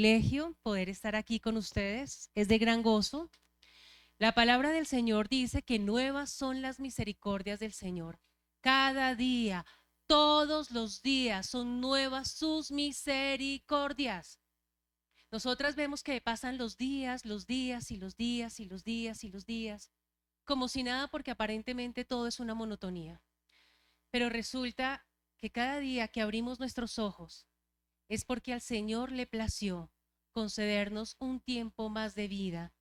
privilegio poder estar aquí con ustedes, es de gran gozo. La palabra del Señor dice que nuevas son las misericordias del Señor. Cada día, todos los días son nuevas sus misericordias. Nosotras vemos que pasan los días, los días y los días y los días y los días, como si nada, porque aparentemente todo es una monotonía. Pero resulta que cada día que abrimos nuestros ojos es porque al Señor le plació concedernos un tiempo más de vida.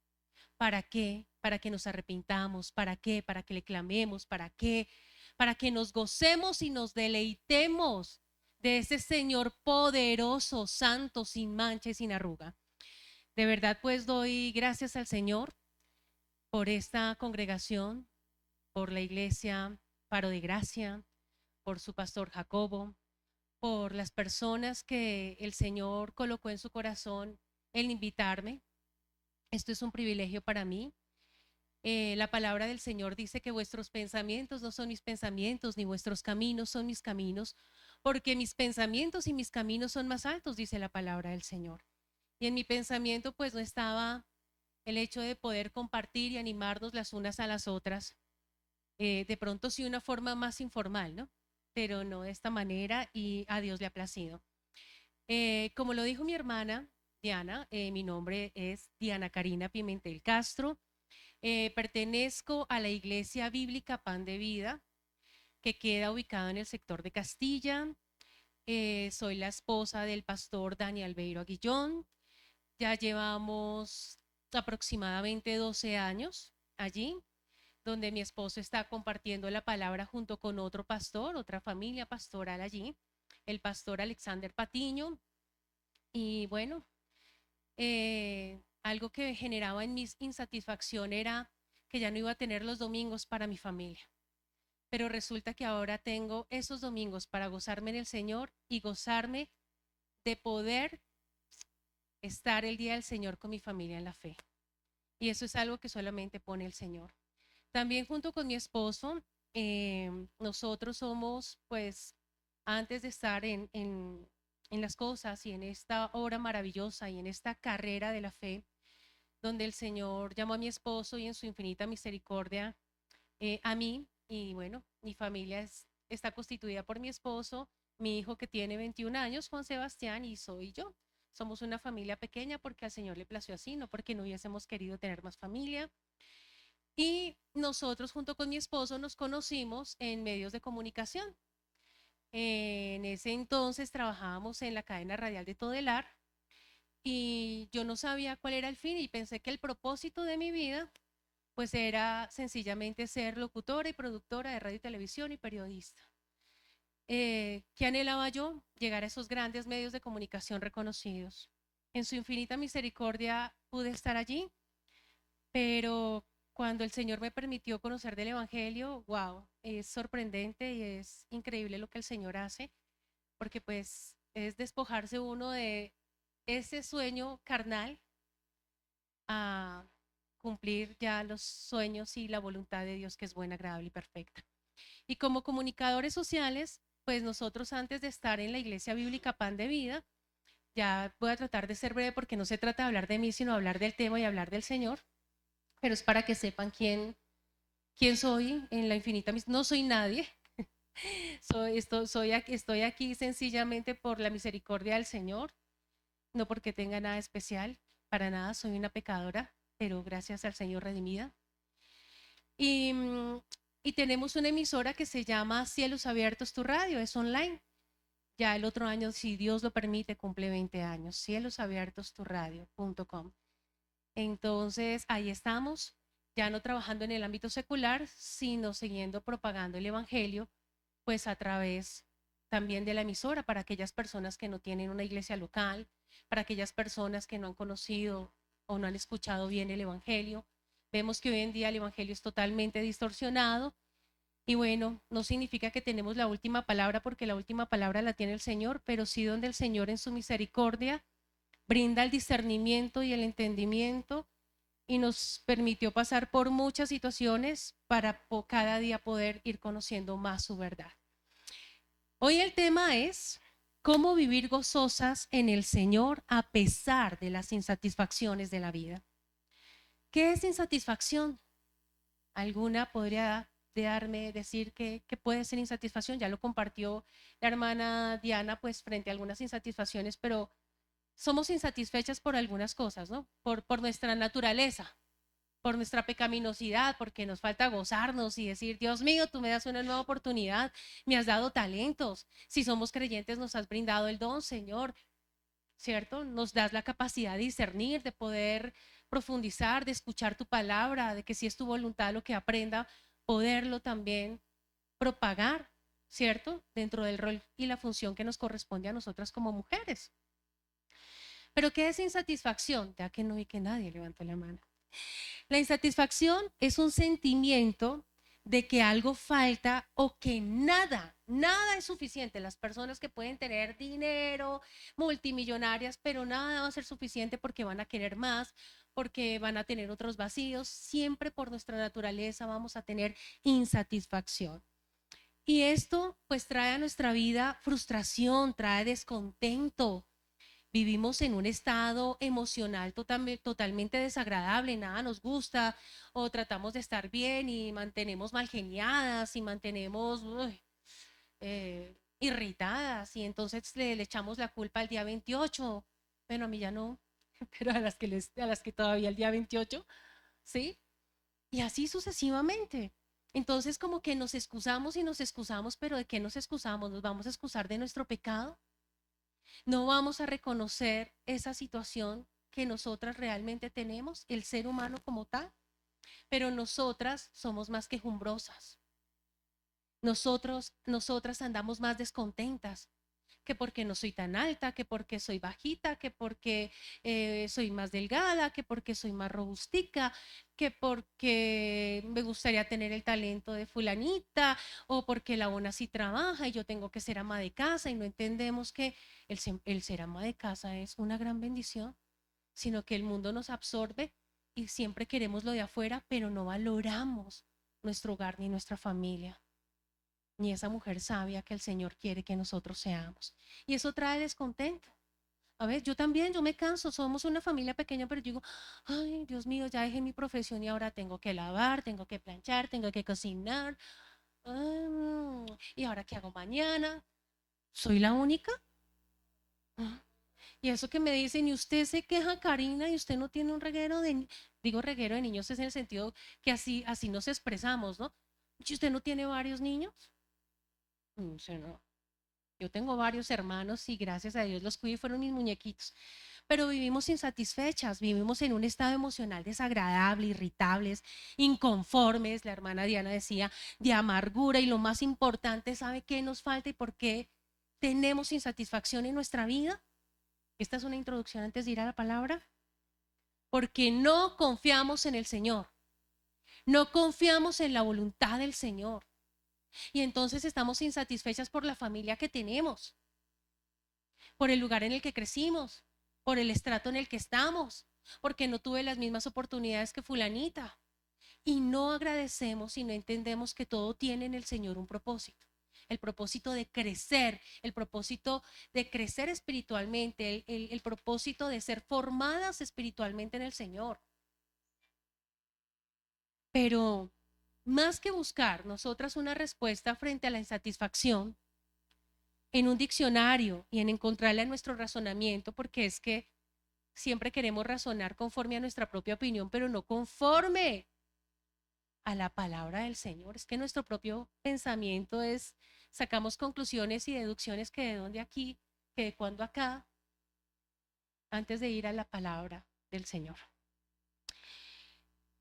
¿Para qué? Para que nos arrepintamos. ¿Para qué? Para que le clamemos. ¿Para qué? Para que nos gocemos y nos deleitemos de ese Señor poderoso, santo, sin mancha y sin arruga. De verdad, pues doy gracias al Señor por esta congregación, por la iglesia Faro de Gracia, por su pastor Jacobo, por las personas que el Señor colocó en su corazón el invitarme. Esto es un privilegio para mí. La palabra del Señor dice que vuestros pensamientos no son mis pensamientos, ni vuestros caminos son mis caminos, porque mis pensamientos y mis caminos son más altos, dice la palabra del Señor. Y en mi pensamiento pues no estaba el hecho de poder compartir y animarnos las unas a las otras. De pronto sí una forma más informal, ¿no? Pero no de esta manera, y a Dios le ha placido. Como lo dijo mi hermana Diana, mi nombre es Diana Karina Pimentel Castro. Pertenezco a la Iglesia Bíblica Pan de Vida, que queda ubicada en el sector de Castilla. Soy la esposa del pastor Daniel Albeiro Aguillón. Ya llevamos aproximadamente 12 años allí, donde mi esposo está compartiendo la palabra junto con otro pastor, otra familia pastoral allí, el pastor Alexander Patiño. Y bueno, algo que generaba en mi insatisfacción era que ya no iba a tener los domingos para mi familia. Pero resulta que ahora tengo esos domingos para gozarme en el Señor y gozarme de poder estar el día del Señor con mi familia en la fe. Y eso es algo que solamente pone el Señor. También junto con mi esposo, nosotros somos, pues, antes de estar en las cosas y en esta obra maravillosa y en esta carrera de la fe, donde el Señor llamó a mi esposo y en su infinita misericordia a mí, y bueno, mi familia está constituida por mi esposo, mi hijo que tiene 21 años, Juan Sebastián, y soy yo. Somos una familia pequeña porque al Señor le plació así, no porque no hubiésemos querido tener más familia. Y nosotros junto con mi esposo nos conocimos en medios de comunicación. En ese entonces trabajábamos en la cadena radial de Todelar y yo no sabía cuál era el fin y pensé que el propósito de mi vida pues era sencillamente ser locutora y productora de radio y televisión y periodista. ¿Qué anhelaba yo? Llegar a esos grandes medios de comunicación reconocidos. En su infinita misericordia pude estar allí, pero cuando el Señor me permitió conocer del Evangelio, wow, es sorprendente y es increíble lo que el Señor hace, porque pues es despojarse uno de ese sueño carnal a cumplir ya los sueños y la voluntad de Dios, que es buena, agradable y perfecta. Y como comunicadores sociales, pues nosotros antes de estar en la Iglesia Bíblica Pan de Vida, ya voy a tratar de ser breve porque no se trata de hablar de mí, sino hablar del tema y hablar del Señor, pero es para que sepan quién soy en la infinita. No soy nadie, estoy aquí sencillamente por la misericordia del Señor, no porque tenga nada especial, para nada, soy una pecadora, pero gracias al Señor redimida. Y, y tenemos una emisora que se llama Cielos Abiertos Tu Radio, es online. Ya el otro año, si Dios lo permite, cumple 20 años, cielosabiertosturradio.com. Entonces, ahí estamos, ya no trabajando en el ámbito secular, sino siguiendo propagando el Evangelio, pues a través también de la emisora para aquellas personas que no tienen una iglesia local, para aquellas personas que no han conocido o no han escuchado bien el Evangelio. Vemos que hoy en día el Evangelio es totalmente distorsionado y bueno, no significa que tenemos la última palabra porque la última palabra la tiene el Señor, pero sí donde el Señor en su misericordia brinda el discernimiento y el entendimiento y nos permitió pasar por muchas situaciones para cada día poder ir conociendo más su verdad. Hoy el tema es ¿Cómo vivir gozosas en el Señor a pesar de las insatisfacciones de la vida? ¿Qué es insatisfacción? ¿Alguna podría decir que puede ser insatisfacción? Ya lo compartió la hermana Diana, pues frente a algunas insatisfacciones, pero somos insatisfechas por algunas cosas, ¿no? Por nuestra naturaleza, por nuestra pecaminosidad, porque nos falta gozarnos y decir, Dios mío, tú me das una nueva oportunidad, me has dado talentos. Si somos creyentes, nos has brindado el don, Señor, ¿cierto? Nos das la capacidad de discernir, de poder profundizar, de escuchar tu palabra, de que si es tu voluntad lo que aprenda, poderlo también propagar, ¿cierto? Dentro del rol y la función que nos corresponde a nosotras como mujeres. Pero ¿qué es insatisfacción? Ya que no vi que nadie levantó la mano. La insatisfacción es un sentimiento de que algo falta o que nada es suficiente. Las personas que pueden tener dinero, multimillonarias, pero nada va a ser suficiente porque van a querer más, porque van a tener otros vacíos. Siempre por nuestra naturaleza vamos a tener insatisfacción. Y esto pues trae a nuestra vida frustración, trae descontento. Vivimos en un estado emocional totalmente desagradable, nada nos gusta, o tratamos de estar bien y mantenemos mal geniadas y mantenemos irritadas, y entonces le echamos la culpa al día 28. Bueno, a mí ya no, pero a las que todavía el día 28, ¿sí? Y así sucesivamente. Entonces como que nos excusamos y nos excusamos, pero ¿de qué nos excusamos? ¿Nos vamos a excusar de nuestro pecado? No vamos a reconocer esa situación que nosotras realmente tenemos, el ser humano como tal, pero nosotras somos más quejumbrosas. Nosotras andamos más descontentas, que porque no soy tan alta, que porque soy bajita, que porque soy más delgada, que porque soy más robustica, que porque me gustaría tener el talento de fulanita, o porque la una sí trabaja y yo tengo que ser ama de casa, y no entendemos que el ser ama de casa es una gran bendición, sino que el mundo nos absorbe y siempre queremos lo de afuera, pero no valoramos nuestro hogar ni nuestra familia ni esa mujer sabia que el Señor quiere que nosotros seamos. Y eso trae descontento. A ver, yo también, yo me canso, somos una familia pequeña, pero yo digo, ay, Dios mío, ya dejé mi profesión y ahora tengo que lavar, tengo que planchar, tengo que cocinar. ¿Y ahora qué hago mañana? ¿Soy la única? Ah, y eso que me dicen, y usted se queja, Karina, y usted no tiene un reguero digo reguero de niños es en el sentido que así nos expresamos, ¿no? ¿Y usted no tiene varios niños? Sí, no. Yo tengo varios hermanos y gracias a Dios los cuido y fueron mis muñequitos. Pero vivimos insatisfechas, vivimos en un estado emocional desagradable, irritables, inconformes. La hermana Diana decía, de amargura, y lo más importante, ¿sabe qué nos falta y por qué tenemos insatisfacción en nuestra vida? Esta es una introducción antes de ir a la palabra. Porque no confiamos en el Señor, no confiamos en la voluntad del Señor. Y entonces estamos insatisfechas por la familia que tenemos, por el lugar en el que crecimos, por el estrato en el que estamos, porque no tuve las mismas oportunidades que fulanita. Y no agradecemos y no entendemos que todo tiene en el Señor un propósito. El propósito de crecer, el propósito de crecer espiritualmente, el propósito de ser formadas espiritualmente en el Señor. Pero más que buscar nosotras una respuesta frente a la insatisfacción, en un diccionario y en encontrarla en nuestro razonamiento, porque es que siempre queremos razonar conforme a nuestra propia opinión, pero no conforme a la palabra del Señor. Es que nuestro propio pensamiento sacamos conclusiones y deducciones que de dónde aquí, que de cuándo acá, antes de ir a la palabra del Señor.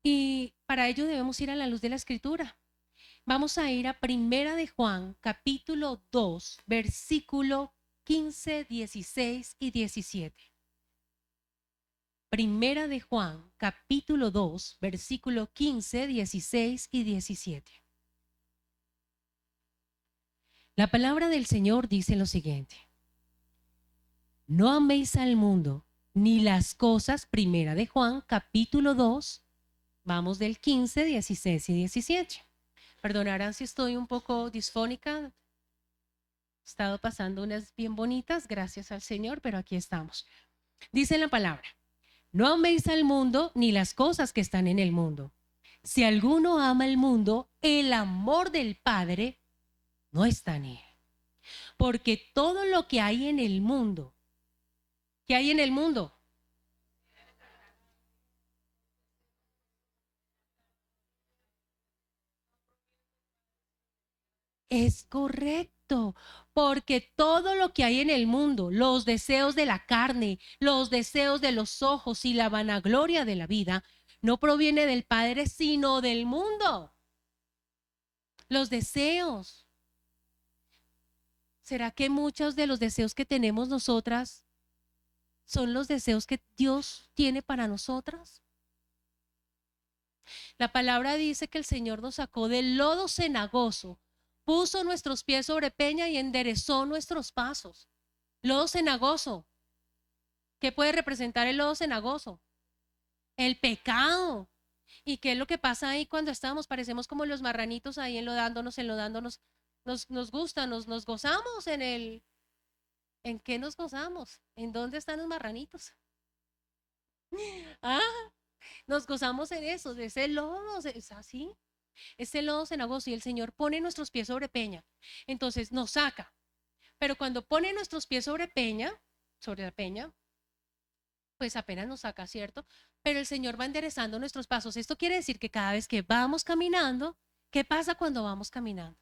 Y para ello debemos ir a la luz de la Escritura. Vamos a ir a Primera de Juan, capítulo 2, versículo 15, 16 y 17. Primera de Juan, capítulo 2, versículo 15, 16 y 17. La palabra del Señor dice lo siguiente: no améis al mundo ni las cosas, Primera de Juan, capítulo 2, vamos del 15, 16 y 17. Perdonarán si estoy un poco disfónica. He estado pasando unas bien bonitas, gracias al Señor, pero aquí estamos. Dice la palabra: no améis al mundo ni las cosas que están en el mundo. Si alguno ama el mundo, el amor del Padre no está en él. Porque todo lo que hay en el mundo, ¿qué hay en el mundo? Es correcto, porque todo lo que hay en el mundo, los deseos de la carne, los deseos de los ojos y la vanagloria de la vida, no proviene del Padre, sino del mundo. Los deseos. ¿Será que muchos de los deseos que tenemos nosotras son los deseos que Dios tiene para nosotras? La palabra dice que el Señor nos sacó del lodo cenagoso, puso nuestros pies sobre peña y enderezó nuestros pasos. Lodo cenagoso. ¿Qué puede representar el lodo cenagoso? El pecado. ¿Y qué es lo que pasa ahí cuando estamos? Parecemos como los marranitos ahí enlodándonos, enlodándonos. Nos gusta, nos gozamos en el... ¿En qué nos gozamos? ¿En dónde están los marranitos? Ah, nos gozamos en eso, de ese lodo, es así. Ese lodo cenagoso y el Señor pone nuestros pies sobre peña. Entonces nos saca. Pero cuando pone nuestros pies sobre la peña, pues apenas nos saca, ¿cierto? Pero el Señor va enderezando nuestros pasos. Esto quiere decir que cada vez que vamos caminando, ¿qué pasa cuando vamos caminando?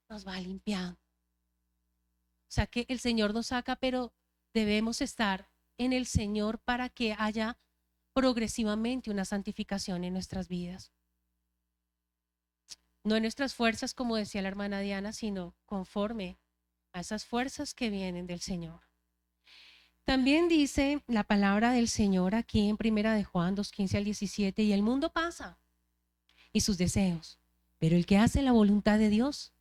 Nos va limpiando. O sea que el Señor nos saca, pero debemos estar en el Señor para que haya progresivamente una santificación en nuestras vidas. No en nuestras fuerzas, como decía la hermana Diana, sino conforme a esas fuerzas que vienen del Señor. También dice la palabra del Señor aquí en Primera de Juan 2:15 al 17: y el mundo pasa y sus deseos, pero el que hace la voluntad de Dios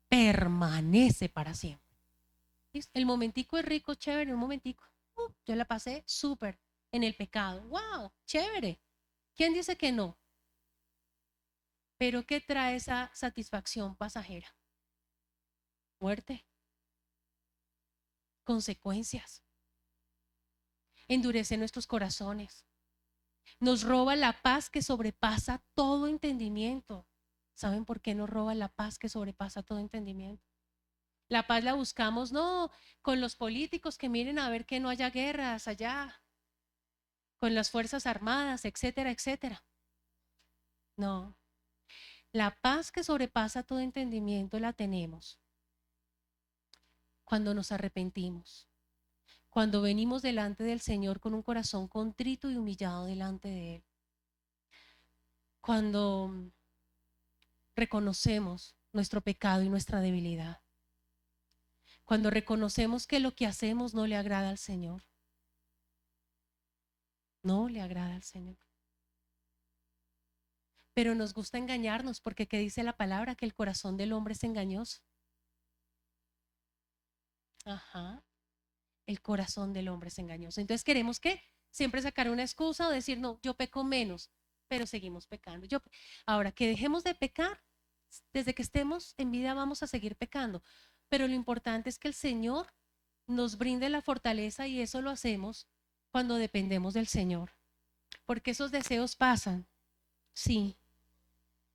permanece para siempre. El momentico es rico, chévere, un momentico. Yo la pasé súper en el pecado. ¡Wow! Chévere. ¿Quién dice que no? Pero ¿qué trae esa satisfacción pasajera? Muerte, consecuencias, endurece nuestros corazones, nos roba la paz que sobrepasa todo entendimiento. ¿Saben por qué nos roba la paz que sobrepasa todo entendimiento? La paz la buscamos no con los políticos que miren a ver que no haya guerras allá, con las fuerzas armadas, etcétera, etcétera. No, la paz que sobrepasa todo entendimiento la tenemos cuando nos arrepentimos, cuando venimos delante del Señor con un corazón contrito y humillado delante de Él, cuando reconocemos nuestro pecado y nuestra debilidad, cuando reconocemos que lo que hacemos no le agrada al Señor, no le agrada al Señor. Pero nos gusta engañarnos porque ¿qué dice la palabra? Que el corazón del hombre es engañoso. Ajá, el corazón del hombre es engañoso. Entonces queremos que siempre sacar una excusa o decir, no, yo peco menos, pero seguimos pecando. Ahora, que dejemos de pecar, desde que estemos en vida vamos a seguir pecando, pero lo importante es que el Señor nos brinde la fortaleza y eso lo hacemos cuando dependemos del Señor, porque esos deseos pasan, sí,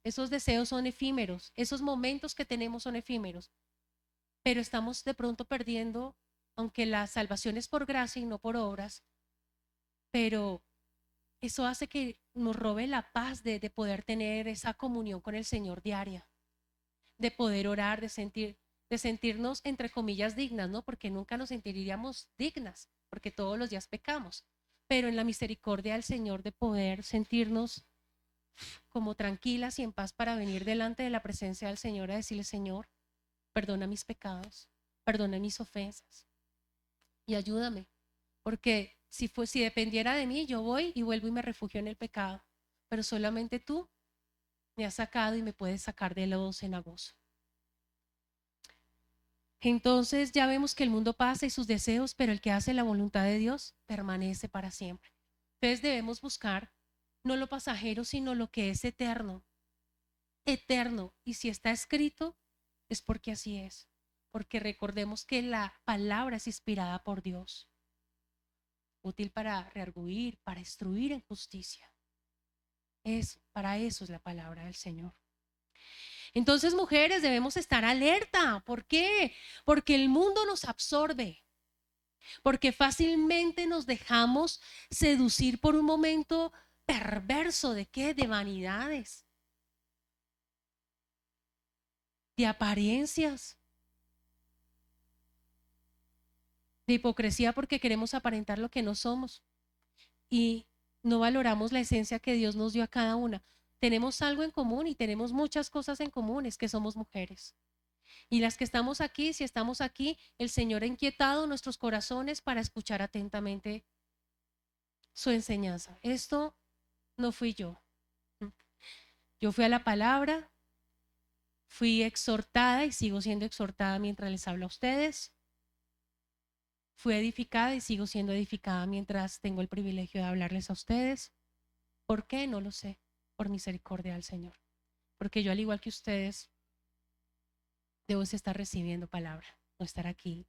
esos deseos son efímeros, esos momentos que tenemos son efímeros, pero estamos de pronto perdiendo, aunque la salvación es por gracia y no por obras, pero eso hace que nos robe la paz de poder tener esa comunión con el Señor diaria, de poder orar, de sentirnos entre comillas dignas, ¿no? Porque nunca nos sentiríamos dignas, porque todos los días pecamos, pero en la misericordia del Señor de poder sentirnos como tranquilas y en paz para venir delante de la presencia del Señor a decirle, Señor, perdona mis pecados, perdona mis ofensas y ayúdame, porque si dependiera de mí, yo voy y vuelvo y me refugio en el pecado, pero solamente tú me has sacado y me puedes sacar del lodo cenagoso. Entonces ya vemos que el mundo pasa y sus deseos, pero el que hace la voluntad de Dios permanece para siempre. Entonces debemos buscar no lo pasajero, sino lo que es eterno. Eterno. Y si está escrito, es porque así es. Porque recordemos que la palabra es inspirada por Dios, útil para rearguir, para instruir en justicia. Para eso es la palabra del Señor. Entonces, mujeres, debemos estar alerta. ¿Por qué? Porque el mundo nos absorbe, porque fácilmente nos dejamos seducir por un momento perverso. ¿De qué? De vanidades, de apariencias, de hipocresía, porque queremos aparentar lo que no somos y no valoramos la esencia que Dios nos dio a cada una. Tenemos algo en común y tenemos muchas cosas en común, es que somos mujeres. Y las que estamos aquí, si estamos aquí, el Señor ha inquietado nuestros corazones para escuchar atentamente su enseñanza. Esto no fui yo. Yo fui a la palabra, fui exhortada y sigo siendo exhortada mientras les hablo a ustedes. Fui edificada y sigo siendo edificada mientras tengo el privilegio de hablarles a ustedes. ¿Por qué? No lo sé. Por misericordia del Señor. Porque yo, al igual que ustedes, debo estar recibiendo palabra, no estar aquí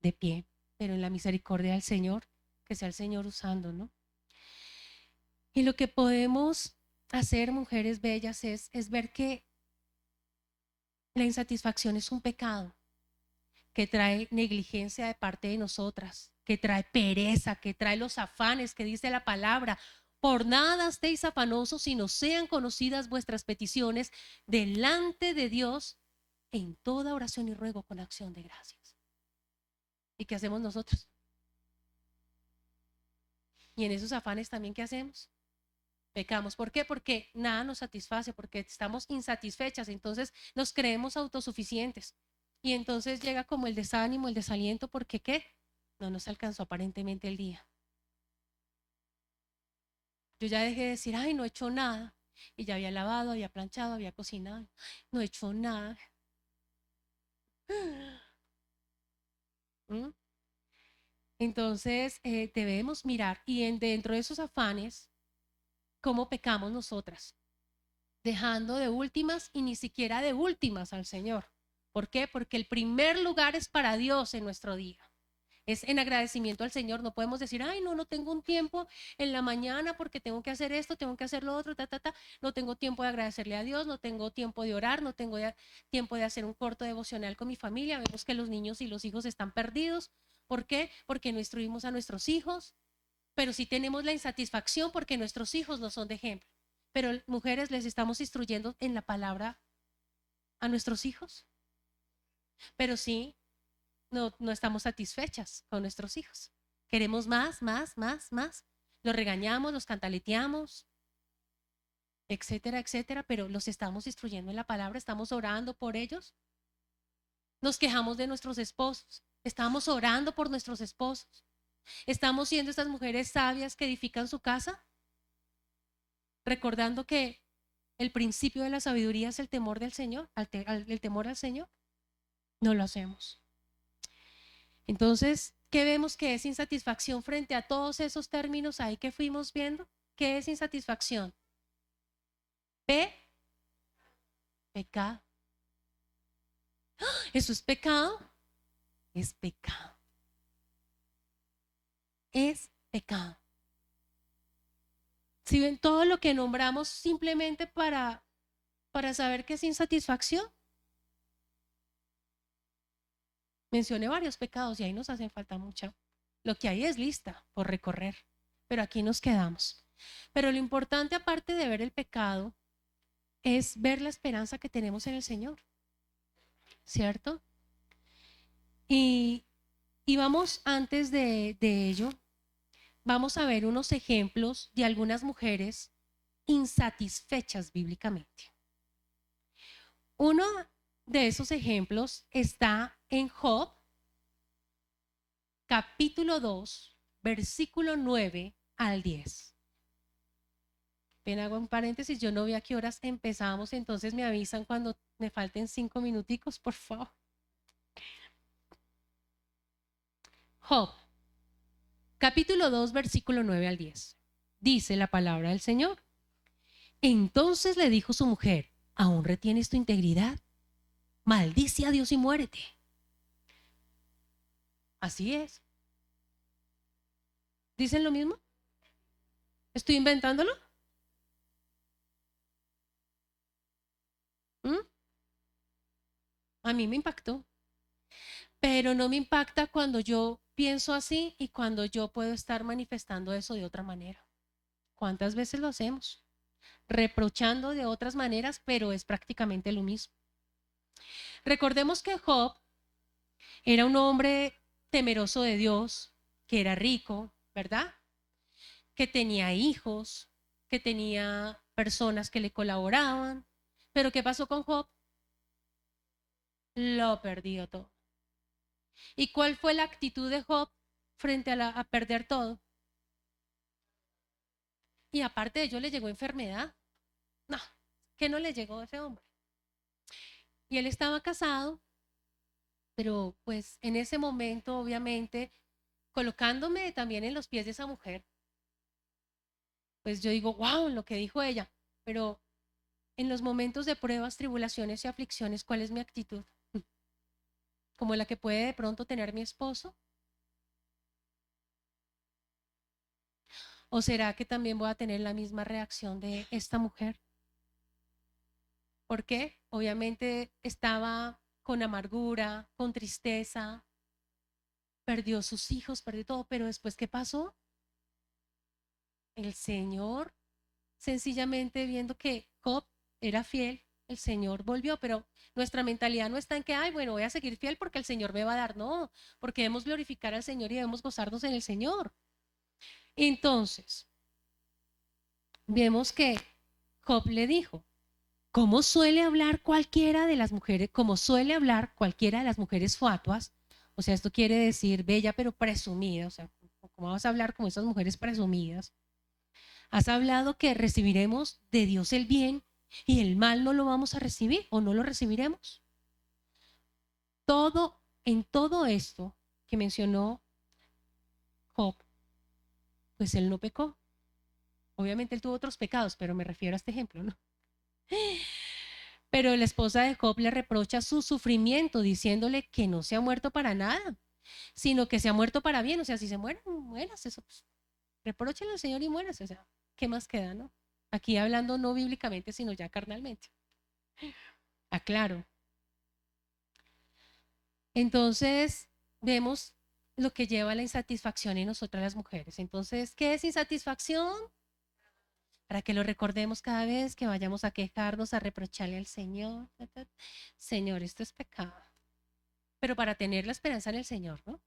de pie, pero en la misericordia del Señor, que sea el Señor usando, ¿no? Y lo que podemos hacer, mujeres bellas, es ver que la insatisfacción es un pecado que trae negligencia de parte de nosotras, que trae pereza, que trae los afanes que dice la palabra. Por nada estéis afanosos, sino sean conocidas vuestras peticiones delante de Dios en toda oración y ruego con acción de gracias. ¿Y qué hacemos nosotros? Y en esos afanes también, ¿qué hacemos? Pecamos. ¿Por qué? Porque nada nos satisface, porque estamos insatisfechas, entonces nos creemos autosuficientes. Y entonces llega como el desánimo, el desaliento, porque ¿qué? No nos alcanzó aparentemente el día. Yo ya dejé de decir, ay, no he hecho nada. Y ya había lavado, había planchado, había cocinado. No he hecho nada. ¿Mm? Entonces debemos mirar y dentro de esos afanes, cómo pecamos nosotras, dejando de últimas y ni siquiera de últimas al Señor. ¿Por qué? Porque el primer lugar es para Dios en nuestro día. Es en agradecimiento al Señor. No podemos decir, ay, no, no tengo un tiempo en la mañana porque tengo que hacer esto, tengo que hacer lo otro, No tengo tiempo de agradecerle a Dios, no tengo tiempo de orar, no tengo tiempo de hacer un corto devocional con mi familia. Vemos que los niños y los hijos están perdidos. ¿Por qué? Porque no instruimos a nuestros hijos, pero sí tenemos la insatisfacción porque nuestros hijos no son de ejemplo. Pero mujeres, les estamos instruyendo en la palabra a nuestros hijos, pero sí, no estamos satisfechas con nuestros hijos. Queremos más, más, más, más. Los regañamos, los cantaleteamos, etcétera, etcétera, pero los estamos instruyendo en la palabra, estamos orando por ellos. Nos quejamos de nuestros esposos, estamos orando por nuestros esposos. Estamos siendo estas mujeres sabias que edifican su casa, recordando que el principio de la sabiduría es el temor del Señor, el temor al Señor. No lo hacemos. Entonces, ¿qué vemos que es insatisfacción frente a todos esos términos ahí que fuimos viendo? ¿Qué es insatisfacción? Pecado. ¿Eso es pecado? Es pecado. Es pecado. Si ven todo lo que nombramos simplemente para saber qué es insatisfacción, mencioné varios pecados y ahí nos hacen falta mucho. Lo que hay es lista por recorrer, pero aquí nos quedamos. Pero lo importante, aparte de ver el pecado, es ver la esperanza que tenemos en el Señor, ¿cierto? Y vamos, antes de ello, vamos a ver unos ejemplos de algunas mujeres insatisfechas bíblicamente. Uno de esos ejemplos está en Job, capítulo 2, versículo 9 al 10. Ven, hago un paréntesis, yo no vi a qué horas empezamos, entonces me avisan cuando me falten 5 minuticos, por favor. Job, capítulo 2, versículo 9 al 10. Dice la palabra del Señor. Entonces le dijo su mujer, ¿aún retienes tu integridad? maldice a Dios y muérete. Así es. ¿Dicen lo mismo? ¿Estoy inventándolo? ¿Mm? A mí me impactó, pero no me impacta cuando yo pienso así y cuando yo puedo estar manifestando eso de otra manera. ¿Cuántas veces lo hacemos? Reprochando de otras maneras, pero es prácticamente lo mismo. Recordemos que Job era un hombre temeroso de Dios, que era rico, ¿verdad? Que tenía hijos, que tenía personas que le colaboraban. Pero ¿qué pasó con Job? Lo perdió todo. ¿Y cuál fue la actitud de Job frente a perder todo? Y aparte de ello le llegó enfermedad. No, que no le llegó a ese hombre. Y él estaba casado, pero pues en ese momento obviamente colocándome también en los pies de esa mujer, pues yo digo, wow, lo que dijo ella, pero en los momentos de pruebas, tribulaciones y aflicciones, ¿cuál es mi actitud? ¿Como la que puede de pronto tener mi esposo? ¿O será que también voy a tener la misma reacción de esta mujer? ¿Por qué? Obviamente estaba con amargura, con tristeza, perdió sus hijos, perdió todo, pero después, ¿qué pasó? El Señor, sencillamente viendo que Job era fiel, el Señor volvió, pero nuestra mentalidad no está en que, ay, bueno, voy a seguir fiel porque el Señor me va a dar, no, porque debemos glorificar al Señor y debemos gozarnos en el Señor. Entonces, vemos que Job le dijo, ¿cómo suele hablar cualquiera de las mujeres, como suele hablar cualquiera de las mujeres fatuas? O sea, esto quiere decir bella pero presumida, o sea, ¿cómo vas a hablar como esas mujeres presumidas? Has hablado que recibiremos de Dios el bien y el mal no lo vamos a recibir o no lo recibiremos. En todo esto que mencionó Job, pues él no pecó. Obviamente él tuvo otros pecados, pero me refiero a este ejemplo, ¿no? Pero la esposa de Job le reprocha su sufrimiento diciéndole que no se ha muerto para nada, sino que se ha muerto para bien. O sea, si se muere, mueras, eso, pues, repróchale al Señor y mueras. O sea, ¿qué más queda, no? Aquí hablando no bíblicamente, sino ya carnalmente. Aclaro. Entonces, vemos lo que lleva a la insatisfacción en nosotras las mujeres. Entonces, ¿qué es insatisfacción? Para que lo recordemos cada vez que vayamos a quejarnos, a reprocharle al Señor. Señor, esto es pecado. Pero para tener la esperanza en el Señor, ¿no?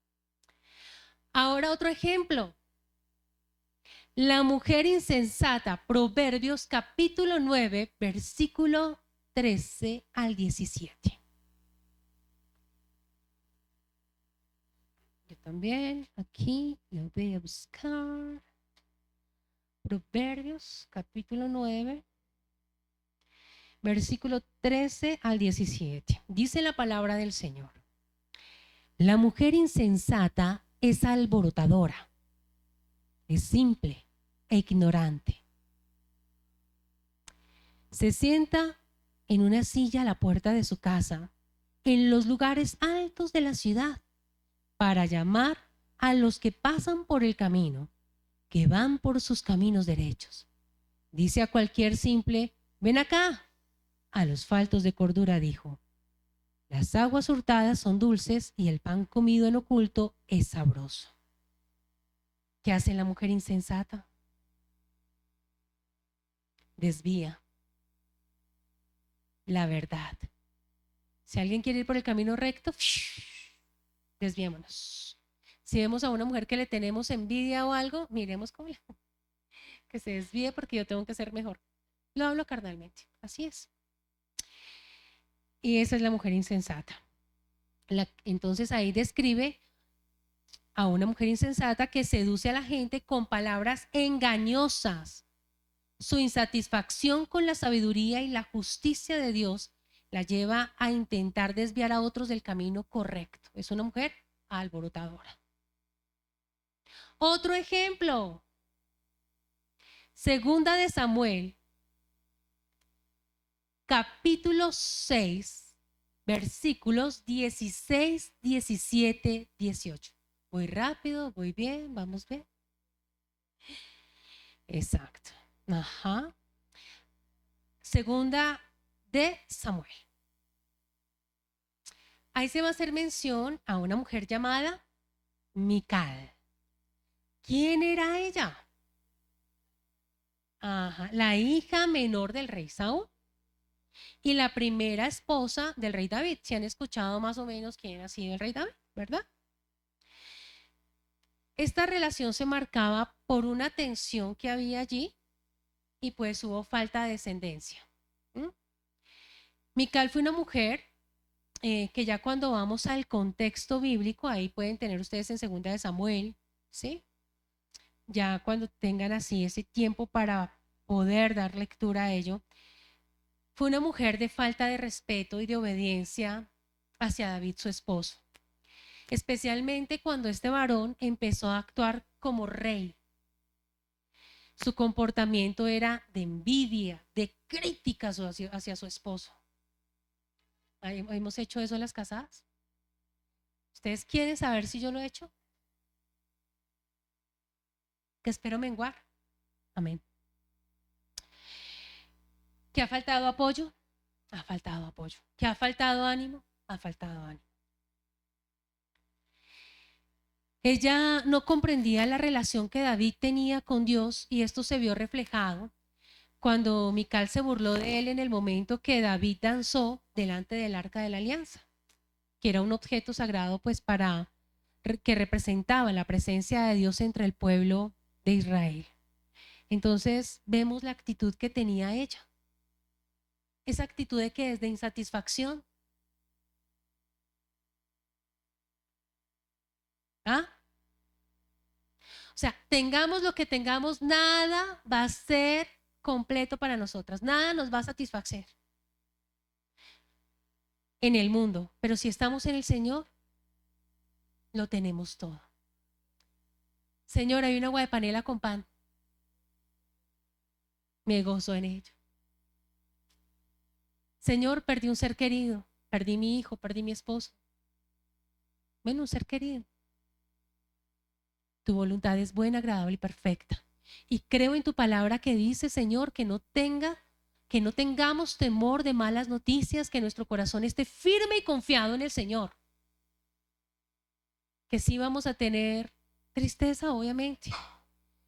Ahora otro ejemplo. La mujer insensata, Proverbios capítulo 9, versículo 13 al 17. Yo también aquí lo voy a buscar. Proverbios capítulo 9, versículo 13 al 17. Dice la palabra del Señor. La mujer insensata es alborotadora, es simple e ignorante. Se sienta en una silla a la puerta de su casa, en los lugares altos de la ciudad, para llamar a los que pasan por el camino, que van por sus caminos derechos. Dice a cualquier simple, ven acá. A los faltos de cordura dijo, las aguas hurtadas son dulces y el pan comido en oculto es sabroso. ¿Qué hace la mujer insensata? Desvía la verdad. Si alguien quiere ir por el camino recto, desviémonos. Si vemos a una mujer que le tenemos envidia o algo, miremos cómo que se desvíe porque yo tengo que ser mejor. Lo hablo carnalmente, así es. Y esa es la mujer insensata. Entonces ahí describe a una mujer insensata que seduce a la gente con palabras engañosas. Su insatisfacción con la sabiduría y la justicia de Dios la lleva a intentar desviar a otros del camino correcto. Es una mujer alborotadora. Otro ejemplo, Segunda de Samuel, capítulo 6, versículos 16, 17, 18. Voy rápido, voy bien, vamos bien. Exacto. Ajá. Segunda de Samuel. Ahí se va a hacer mención a una mujer llamada Mical. ¿Quién era ella? Ajá, la hija menor del rey Saúl y la primera esposa del rey David. Si han escuchado más o menos quién ha sido el rey David, ¿verdad? Esta relación se marcaba por una tensión que había allí y pues hubo falta de descendencia. Mical fue una mujer que ya cuando vamos al contexto bíblico, ahí pueden tener ustedes en Segunda de Samuel, ¿sí? Ya cuando tengan así ese tiempo para poder dar lectura a ello, fue una mujer de falta de respeto y de obediencia hacia David, su esposo, especialmente cuando este varón empezó a actuar como rey. Su comportamiento era de envidia, de crítica hacia su esposo. ¿Hemos hecho eso en las casadas? ¿Ustedes quieren saber si yo lo he hecho? Que espero menguar. Amén. ¿Que ha faltado apoyo? Ha faltado apoyo. ¿Que ha faltado ánimo? Ha faltado ánimo. Ella no comprendía la relación que David tenía con Dios y esto se vio reflejado cuando Mical se burló de él en el momento que David danzó delante del Arca de la Alianza, que era un objeto sagrado pues que representaba la presencia de Dios entre el pueblo de Israel. Entonces vemos la actitud que tenía ella. Esa actitud de que es de insatisfacción. ¿Ah? O sea, tengamos lo que tengamos, nada va a ser completo para nosotras, nada nos va a satisfacer en el mundo, pero si estamos en el Señor, lo tenemos todo. Señor, hay una agua de panela con pan, me gozo en ello. Señor, perdí un ser querido, perdí mi hijo, perdí mi esposo. Bueno, un ser querido. Tu voluntad es buena, agradable y perfecta. Y creo en tu palabra que dice, Señor, que no tengamos temor de malas noticias, que nuestro corazón esté firme y confiado en el Señor. Que sí vamos a tener tristeza, obviamente,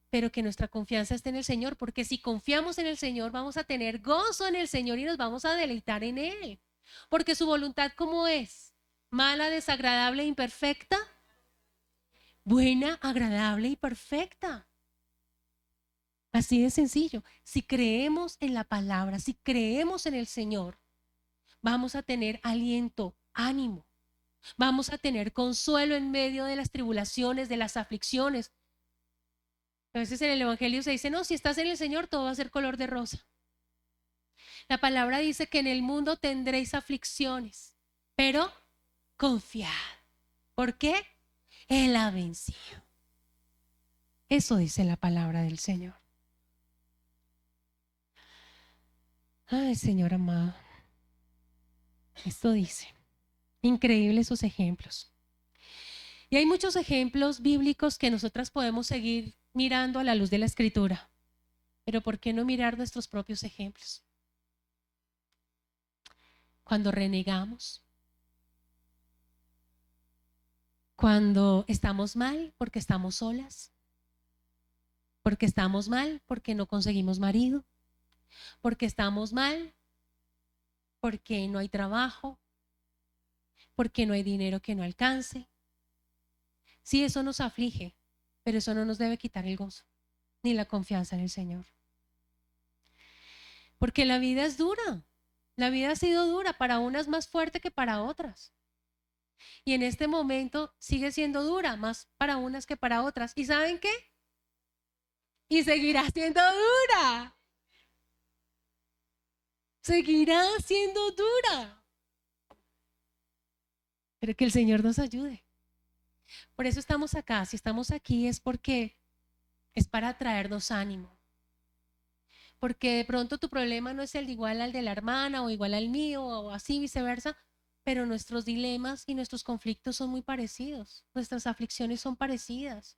pero que nuestra confianza esté en el Señor, porque si confiamos en el Señor, vamos a tener gozo en el Señor y nos vamos a deleitar en Él. Porque su voluntad, ¿cómo es? Mala, desagradable, imperfecta. Buena, agradable y perfecta. Así de sencillo. Si creemos en la palabra, si creemos en el Señor, vamos a tener aliento, ánimo. Vamos a tener consuelo en medio de las tribulaciones, de las aflicciones. A veces en el Evangelio se dice, no, si estás en el Señor, todo va a ser color de rosa. La palabra dice que en el mundo tendréis aflicciones, pero confiad. ¿Por qué? Él ha vencido. Eso dice la palabra del Señor. Ay, Señor amado. Esto dice. Increíbles esos ejemplos. Y hay muchos ejemplos bíblicos que nosotras podemos seguir mirando a la luz de la Escritura. Pero ¿por qué no mirar nuestros propios ejemplos? Cuando renegamos, cuando estamos mal porque estamos solas, porque estamos mal porque no conseguimos marido, porque estamos mal porque no hay trabajo, porque no hay dinero que no alcance. Sí, eso nos aflige, pero eso no nos debe quitar el gozo ni la confianza en el Señor. Porque la vida es dura. La vida ha sido dura, para unas más fuerte que para otras. Y en este momento sigue siendo dura, más para unas que para otras. ¿Y saben qué? Y seguirá siendo dura. Seguirá siendo dura. Pero que el Señor nos ayude. Por eso estamos acá. Si estamos aquí es porque es para traernos ánimo. Porque de pronto tu problema no es el igual al de la hermana o igual al mío o así viceversa. pero nuestros dilemas y nuestros conflictos son muy parecidos, nuestras aflicciones son parecidas.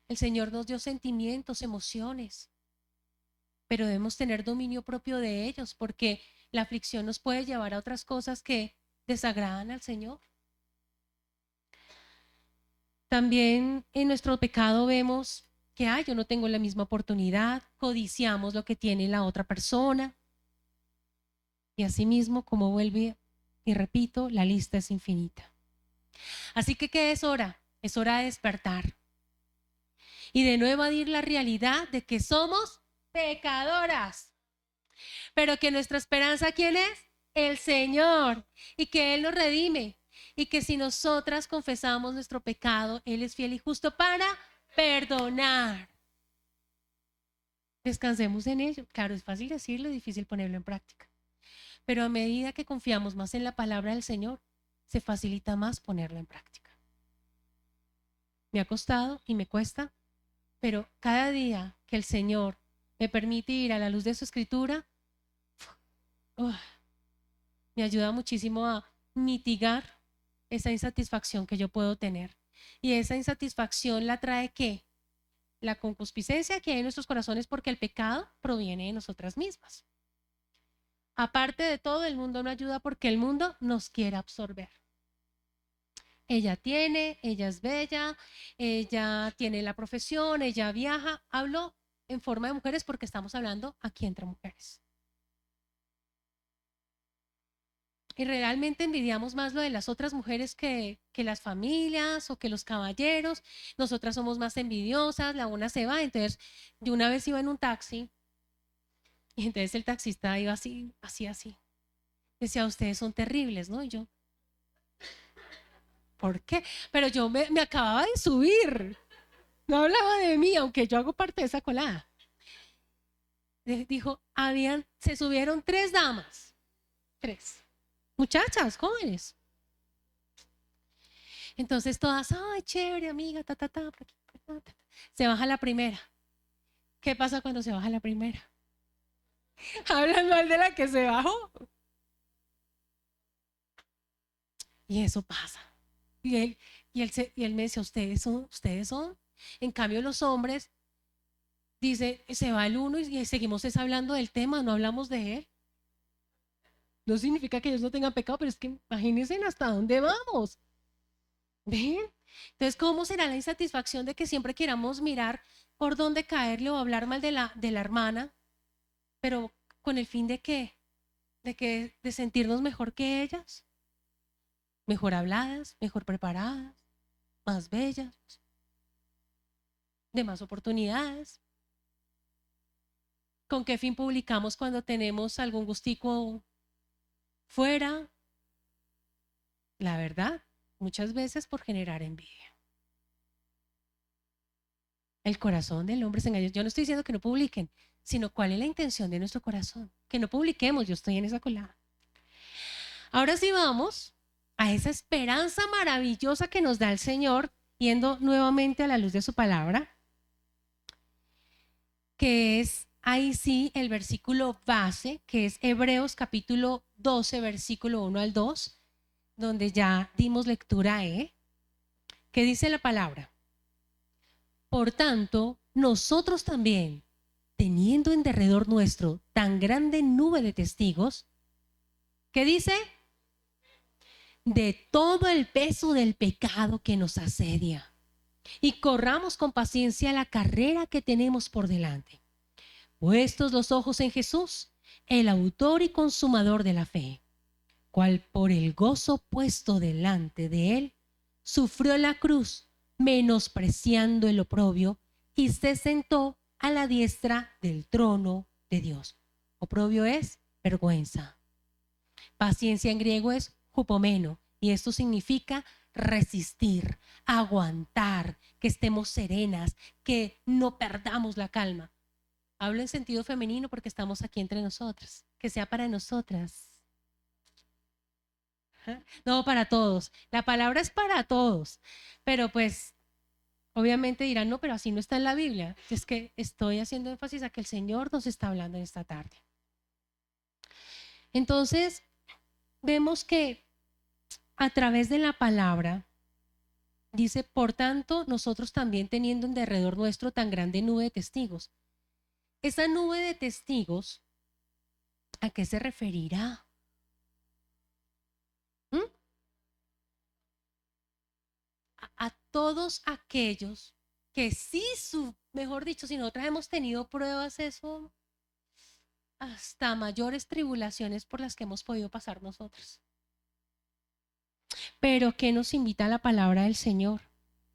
El Señor nos dio sentimientos, emociones, pero debemos tener dominio propio de ellos, porque la aflicción nos puede llevar a otras cosas que desagradan al Señor. También en nuestro pecado vemos que yo no tengo la misma oportunidad, codiciamos lo que tiene la otra persona. Y asimismo, como vuelve y repito, la lista es infinita. Así que, ¿qué es hora? Es hora de despertar y de no evadir la realidad de que somos pecadoras, pero que nuestra esperanza, ¿quién es? El Señor, y que Él nos redime, y que si nosotras confesamos nuestro pecado, Él es fiel y justo para perdonar. Descansemos en ello. Claro, es fácil decirlo, difícil ponerlo en práctica. Pero a medida que confiamos más en la palabra del Señor, se facilita más ponerlo en práctica. Me ha costado y me cuesta, pero cada día que el Señor me permite ir a la luz de su escritura, me ayuda muchísimo a mitigar esa insatisfacción que yo puedo tener. Y esa insatisfacción la trae ¿qué? La concupiscencia que hay en nuestros corazones, porque el pecado proviene de nosotras mismas. Aparte de todo, el mundo no ayuda porque el mundo nos quiere absorber. Ella es bella, ella tiene la profesión, ella viaja. Hablo en forma de mujeres porque estamos hablando aquí entre mujeres. Y realmente envidiamos más lo de las otras mujeres que las familias o que los caballeros. Nosotras somos más envidiosas, la una se va. Entonces, yo una vez iba en un taxi y entonces el taxista iba así. Decía, ustedes son terribles, ¿no? Y yo, ¿por qué? Pero yo me acababa de subir. No hablaba de mí, aunque yo hago parte de esa colada. Dijo, se subieron 3 damas. 3. Muchachas, jóvenes. Entonces todas, ay, chévere, amiga, Se baja la primera. ¿Qué pasa cuando se baja la primera? Hablan mal de la que se bajó. Y eso pasa. Y él me decía, ustedes son. En cambio, los hombres, dice, se va el uno y seguimos hablando del tema, no hablamos de él. No significa que ellos no tengan pecado, pero es que imagínense hasta dónde vamos. ¿Ven? Entonces, ¿cómo será la insatisfacción de que siempre queramos mirar por dónde caerle o hablar mal de la hermana, pero con el fin de qué? De sentirnos mejor que ellas, mejor habladas, mejor preparadas, más bellas, de más oportunidades? ¿Con qué fin publicamos cuando tenemos algún gustico fuera? La verdad, muchas veces por generar envidia. El corazón del hombre se engaña. Yo no estoy diciendo que no publiquen, sino cuál es la intención de nuestro corazón. Que no publiquemos, yo estoy en esa colada. Ahora sí vamos a esa esperanza maravillosa que nos da el Señor, yendo nuevamente a la luz de su palabra, que es ahí sí el versículo base, que es Hebreos capítulo 12, versículo 1 al 2, donde ya dimos lectura que dice la palabra. Por tanto, nosotros también, teniendo en derredor nuestro tan grande nube de testigos, ¿qué dice? De todo el peso del pecado que nos asedia, y corramos con paciencia la carrera que tenemos por delante. Puestos los ojos en Jesús, el autor y consumador de la fe, cual por el gozo puesto delante de él, sufrió la cruz, menospreciando el oprobio, y se sentó a la diestra del trono de Dios. Oprobio es vergüenza. Paciencia en griego es hupomeno, y esto significa resistir, aguantar, que estemos serenas, que no perdamos la calma. Hablo en sentido femenino porque estamos aquí entre nosotras, que sea para nosotras. No, para todos. La palabra es para todos, pero pues obviamente dirán, no, pero así no está en la Biblia. Es que estoy haciendo énfasis a que el Señor nos está hablando en esta tarde. Entonces, vemos que a través de la palabra dice, por tanto, nosotros también teniendo en derredor nuestro tan grande nube de testigos. Esa nube de testigos, ¿a qué se referirá? ¿Mm? A todos aquellos que sí, mejor dicho, si nosotros hemos tenido pruebas, eso, hasta mayores tribulaciones por las que hemos podido pasar nosotros. Pero ¿qué nos invita la palabra del Señor?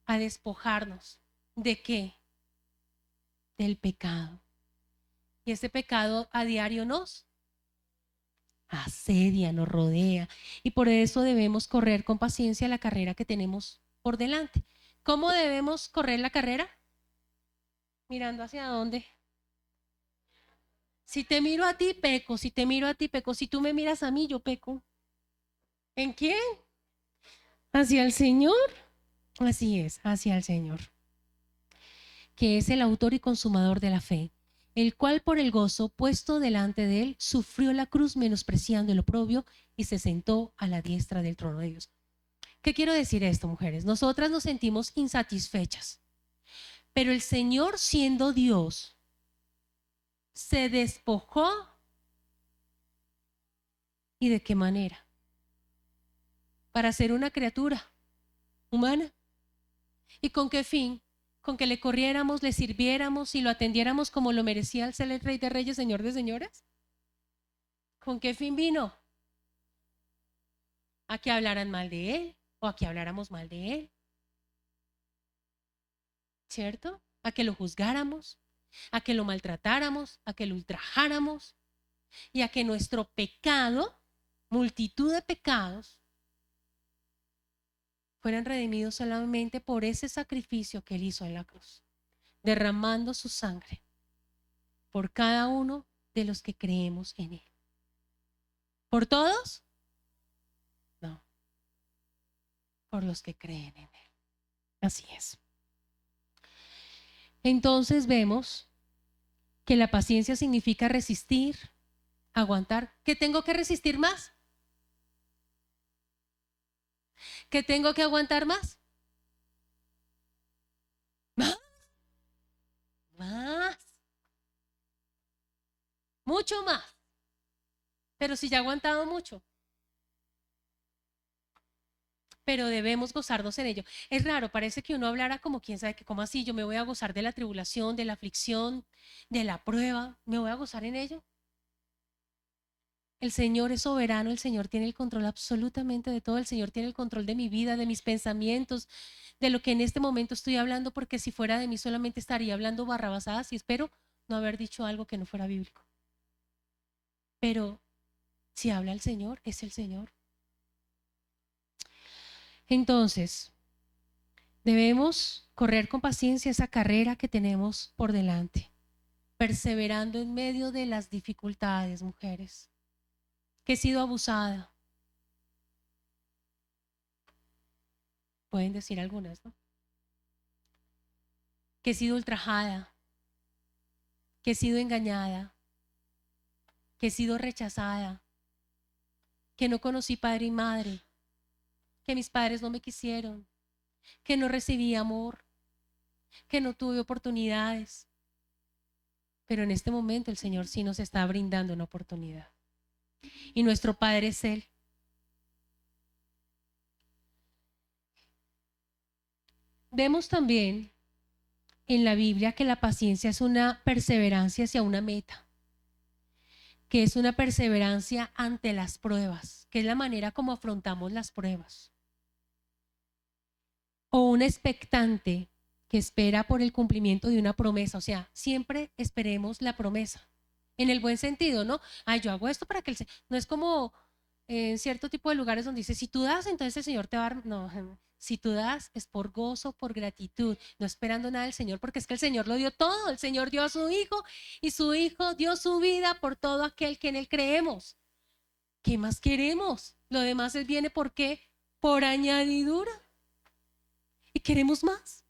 A despojarnos. ¿De qué? Del pecado. Y ese pecado a diario nos asedia, nos rodea. Y por eso debemos correr con paciencia la carrera que tenemos por delante. ¿Cómo debemos correr la carrera? Mirando hacia dónde. Si te miro a ti, peco. Si te miro a ti, peco. Si tú me miras a mí, yo peco. ¿En quién? Hacia el Señor. Así es, hacia el Señor, que es el autor y consumador de la fe, el cual por el gozo puesto delante de él sufrió la cruz menospreciando el oprobio y se sentó a la diestra del trono de Dios. ¿Qué quiero decir esto, mujeres? Nosotras nos sentimos insatisfechas, pero el Señor, siendo Dios, se despojó. ¿Y de qué manera? Para ser una criatura humana. ¿Y con qué fin? Con que le corriéramos, le sirviéramos y lo atendiéramos como lo merecía al ser el Rey de Reyes, Señor de Señores. ¿Con qué fin vino? ¿A que hablaran mal de él o a que habláramos mal de él? ¿Cierto? A que lo juzgáramos, a que lo maltratáramos, a que lo ultrajáramos y a que nuestro pecado, multitud de pecados, fueran redimidos solamente por ese sacrificio que él hizo en la cruz, derramando su sangre por cada uno de los que creemos en él. ¿Por todos? No, por los que creen en él. Así es. Entonces vemos que la paciencia significa resistir, aguantar. ¿Qué tengo que resistir más? ¿Qué tengo que aguantar más? ¿Más? Más. Mucho más. Pero si ya he aguantado mucho. Pero debemos gozarnos en ello. Es raro, parece que uno hablara como quién sabe que, ¿cómo así? Yo me voy a gozar de la tribulación, de la aflicción, de la prueba. ¿Me voy a gozar en ello? El Señor es soberano, el Señor tiene el control absolutamente de todo, el Señor tiene el control de mi vida, de mis pensamientos, de lo que en este momento estoy hablando, porque si fuera de mí solamente estaría hablando barrabasadas y espero no haber dicho algo que no fuera bíblico. Pero si habla el Señor, es el Señor. Entonces, debemos correr con paciencia esa carrera que tenemos por delante, perseverando en medio de las dificultades, mujeres, que he sido abusada. Pueden decir algunas, ¿no? Que he sido ultrajada, que he sido engañada, que he sido rechazada, que no conocí padre y madre, que mis padres no me quisieron, que no recibí amor, que no tuve oportunidades. Pero en este momento el Señor sí nos está brindando una oportunidad. Y nuestro Padre es Él. Vemos también en la Biblia que la paciencia es una perseverancia hacia una meta, que es una perseverancia ante las pruebas, que es la manera como afrontamos las pruebas. O un expectante que espera por el cumplimiento de una promesa, o sea, siempre esperemos la promesa, en el buen sentido, ¿no? Ay, yo hago esto para que no es como en cierto tipo de lugares donde dice, si tú das, entonces el Señor te va a dar, no, si tú das es por gozo, por gratitud, no esperando nada del Señor, porque es que el Señor lo dio todo, el Señor dio a su Hijo y su Hijo dio su vida por todo aquel que en Él creemos. ¿Qué más queremos? Lo demás viene ¿por qué? Por añadidura. Y queremos más.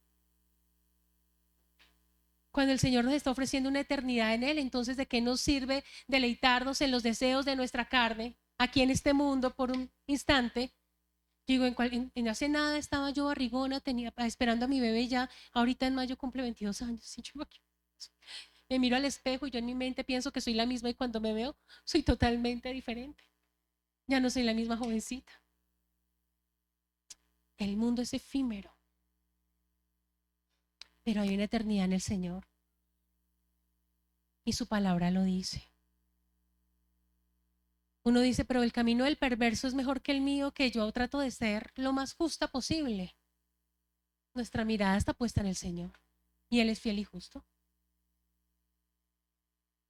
Cuando el Señor nos está ofreciendo una eternidad en Él, entonces ¿de qué nos sirve deleitarnos en los deseos de nuestra carne? aquí en este mundo por un instante. Digo, en hace nada estaba yo barrigona, esperando a mi bebé ya, ahorita en mayo cumple 22 años. Y yo aquí, me miro al espejo y yo en mi mente pienso que soy la misma y cuando me veo soy totalmente diferente. Ya no soy la misma jovencita. El mundo es efímero, pero hay una eternidad en el Señor y su palabra lo dice. Uno dice, pero el camino del perverso es mejor que el mío, que yo trato de ser lo más justa posible. Nuestra mirada está puesta en el Señor y Él es fiel y justo.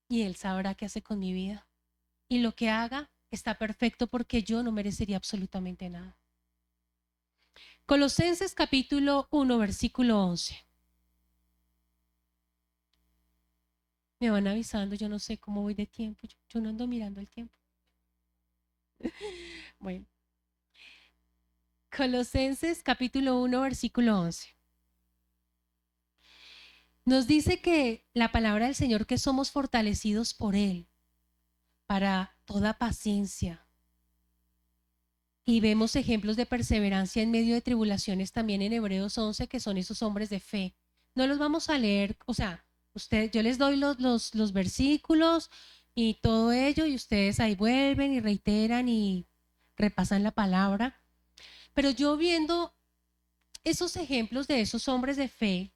Y Él sabrá qué hace con mi vida. Y lo que haga está perfecto porque yo no merecería absolutamente nada. Colosenses capítulo 1, versículo 11. Me van avisando, yo no sé cómo voy de tiempo. Yo no ando mirando el tiempo. Bueno. Colosenses capítulo 1, versículo 11. Nos dice que la palabra del Señor, que somos fortalecidos por Él para toda paciencia. Y vemos ejemplos de perseverancia en medio de tribulaciones también en Hebreos 11, que son esos hombres de fe. No los vamos a leer, o sea, yo les doy los versículos y todo ello, y ustedes ahí vuelven y reiteran y repasan la palabra. Pero yo viendo esos ejemplos de esos hombres de fe,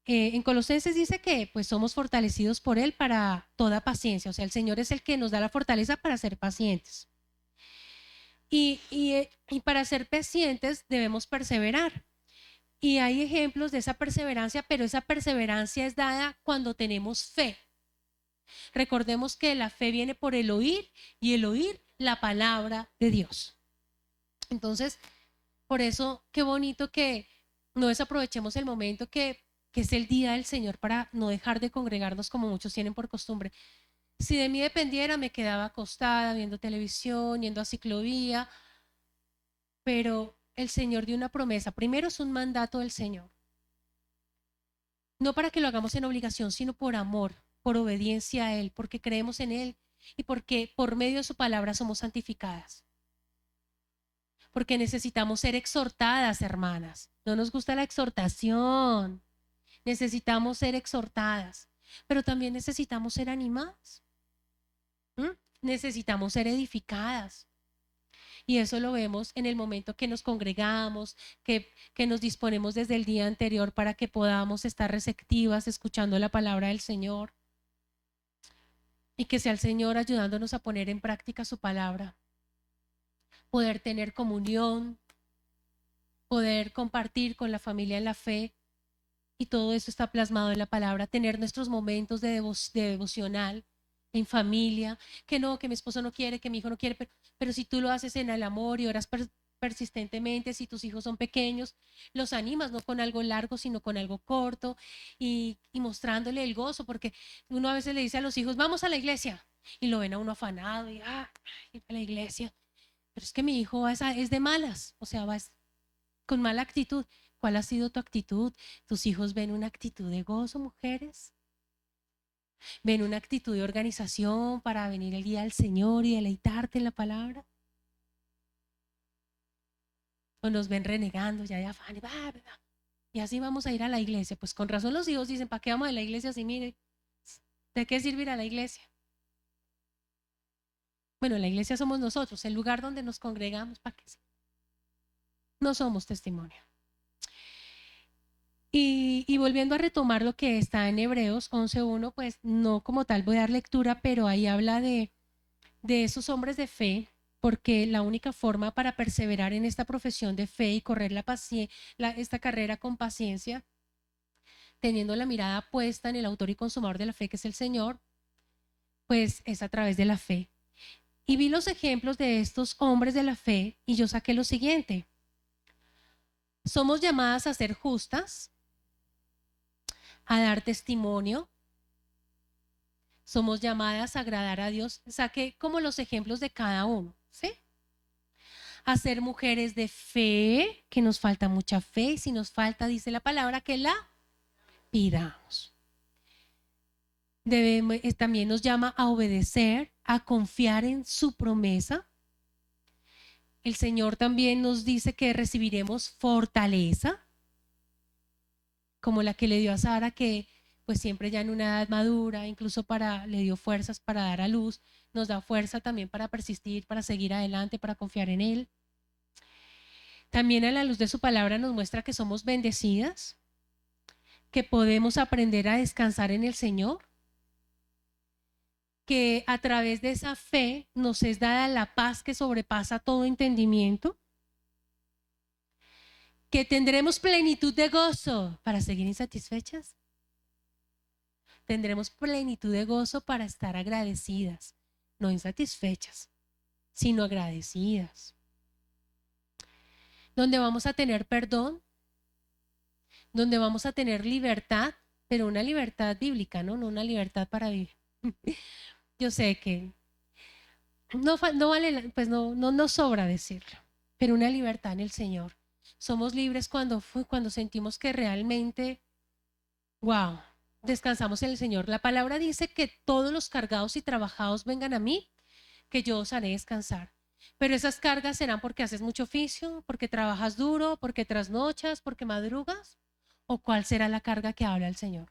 en Colosenses dice que pues somos fortalecidos por Él para toda paciencia. O sea, el Señor es el que nos da la fortaleza para ser pacientes. Y para ser pacientes debemos perseverar. Y hay ejemplos de esa perseverancia, pero esa perseverancia es dada cuando tenemos fe. Recordemos que la fe viene por el oír y el oír la palabra de Dios. Entonces, por eso, qué bonito que no desaprovechemos el momento que es el día del Señor para no dejar de congregarnos como muchos tienen por costumbre. Si de mí dependiera, me quedaba acostada viendo televisión, yendo a ciclovía, pero el Señor dio una promesa. Primero es un mandato del Señor. No para que lo hagamos en obligación, sino por amor, por obediencia a Él, porque creemos en Él y porque por medio de su palabra somos santificadas. Porque necesitamos ser exhortadas, hermanas. No nos gusta la exhortación. Necesitamos ser exhortadas, pero también necesitamos ser animadas. Necesitamos ser edificadas. Y eso lo vemos en el momento que nos congregamos, que nos disponemos desde el día anterior para que podamos estar receptivas, escuchando la palabra del Señor. Y que sea el Señor ayudándonos a poner en práctica su palabra. Poder tener comunión, poder compartir con la familia en la fe. Y todo eso está plasmado en la palabra. Tener nuestros momentos de devocional en familia, que no, que mi esposo no quiere, que mi hijo no quiere, pero si tú lo haces en el amor y oras persistentemente, si tus hijos son pequeños, los animas no con algo largo, sino con algo corto y mostrándole el gozo, porque uno a veces le dice a los hijos, vamos a la iglesia, y lo ven a uno afanado y a la iglesia, pero es que mi hijo es de malas, o sea, va con mala actitud. ¿Cuál ha sido tu actitud? ¿Tus hijos ven una actitud de gozo, mujeres? ¿Ven una actitud de organización para venir el día del Señor y deleitarte en la palabra? ¿O nos ven renegando ya de afán? Y así vamos a ir a la iglesia. Pues con razón los hijos dicen, ¿para qué vamos a la iglesia si mire? ¿De qué sirve ir a la iglesia? Bueno, la iglesia somos nosotros, el lugar donde nos congregamos, ¿para qué? No somos testimonio. Y volviendo a retomar lo que está en Hebreos 11:1, pues no como tal voy a dar lectura, pero ahí habla de esos hombres de fe, porque la única forma para perseverar en esta profesión de fe y correr esta carrera con paciencia, teniendo la mirada puesta en el autor y consumador de la fe, que es el Señor, pues es a través de la fe. Y vi los ejemplos de estos hombres de la fe y yo saqué lo siguiente. Somos llamadas a ser justas, a dar testimonio. Somos llamadas a agradar a Dios. Saqué como los ejemplos de cada uno, ¿sí? A ser mujeres de fe, que nos falta mucha fe. Y si nos falta, dice la palabra, que la pidamos. También nos llama a obedecer, a confiar en su promesa. El Señor también nos dice que recibiremos fortaleza, como la que le dio a Sara, que pues siempre ya en una edad madura, incluso le dio fuerzas para dar a luz, nos da fuerza también para persistir, para seguir adelante, para confiar en Él. También a la luz de su palabra nos muestra que somos bendecidas, que podemos aprender a descansar en el Señor, que a través de esa fe nos es dada la paz que sobrepasa todo entendimiento, que tendremos plenitud de gozo para seguir insatisfechas. Tendremos plenitud de gozo para estar agradecidas, no insatisfechas, sino agradecidas. Donde vamos a tener perdón, donde vamos a tener libertad, pero una libertad bíblica, no una libertad para vivir. Yo sé que no vale, pues no sobra decirlo, pero una libertad en el Señor. Somos libres cuando sentimos que realmente, wow, descansamos en el Señor. La palabra dice que todos los cargados y trabajados vengan a mí, que yo os haré descansar. Pero esas cargas serán porque haces mucho oficio, porque trabajas duro, porque trasnochas, porque madrugas. ¿O cuál será la carga que habla el Señor?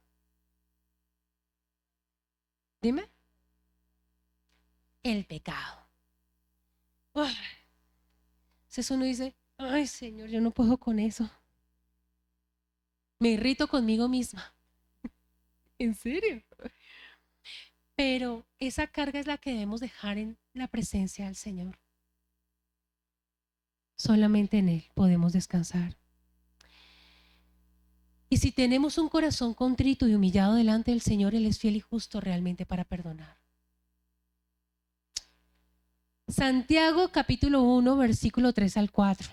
Dime. El pecado. Uf. Entonces uno dice, ay Señor, yo no puedo con eso. Me irrito conmigo misma. ¿En serio? Pero esa carga es la que debemos dejar en la presencia del Señor. Solamente en Él podemos descansar. Y si tenemos un corazón contrito y humillado delante del Señor, Él es fiel y justo realmente para perdonar. Santiago capítulo 1, versículo 3 al 4.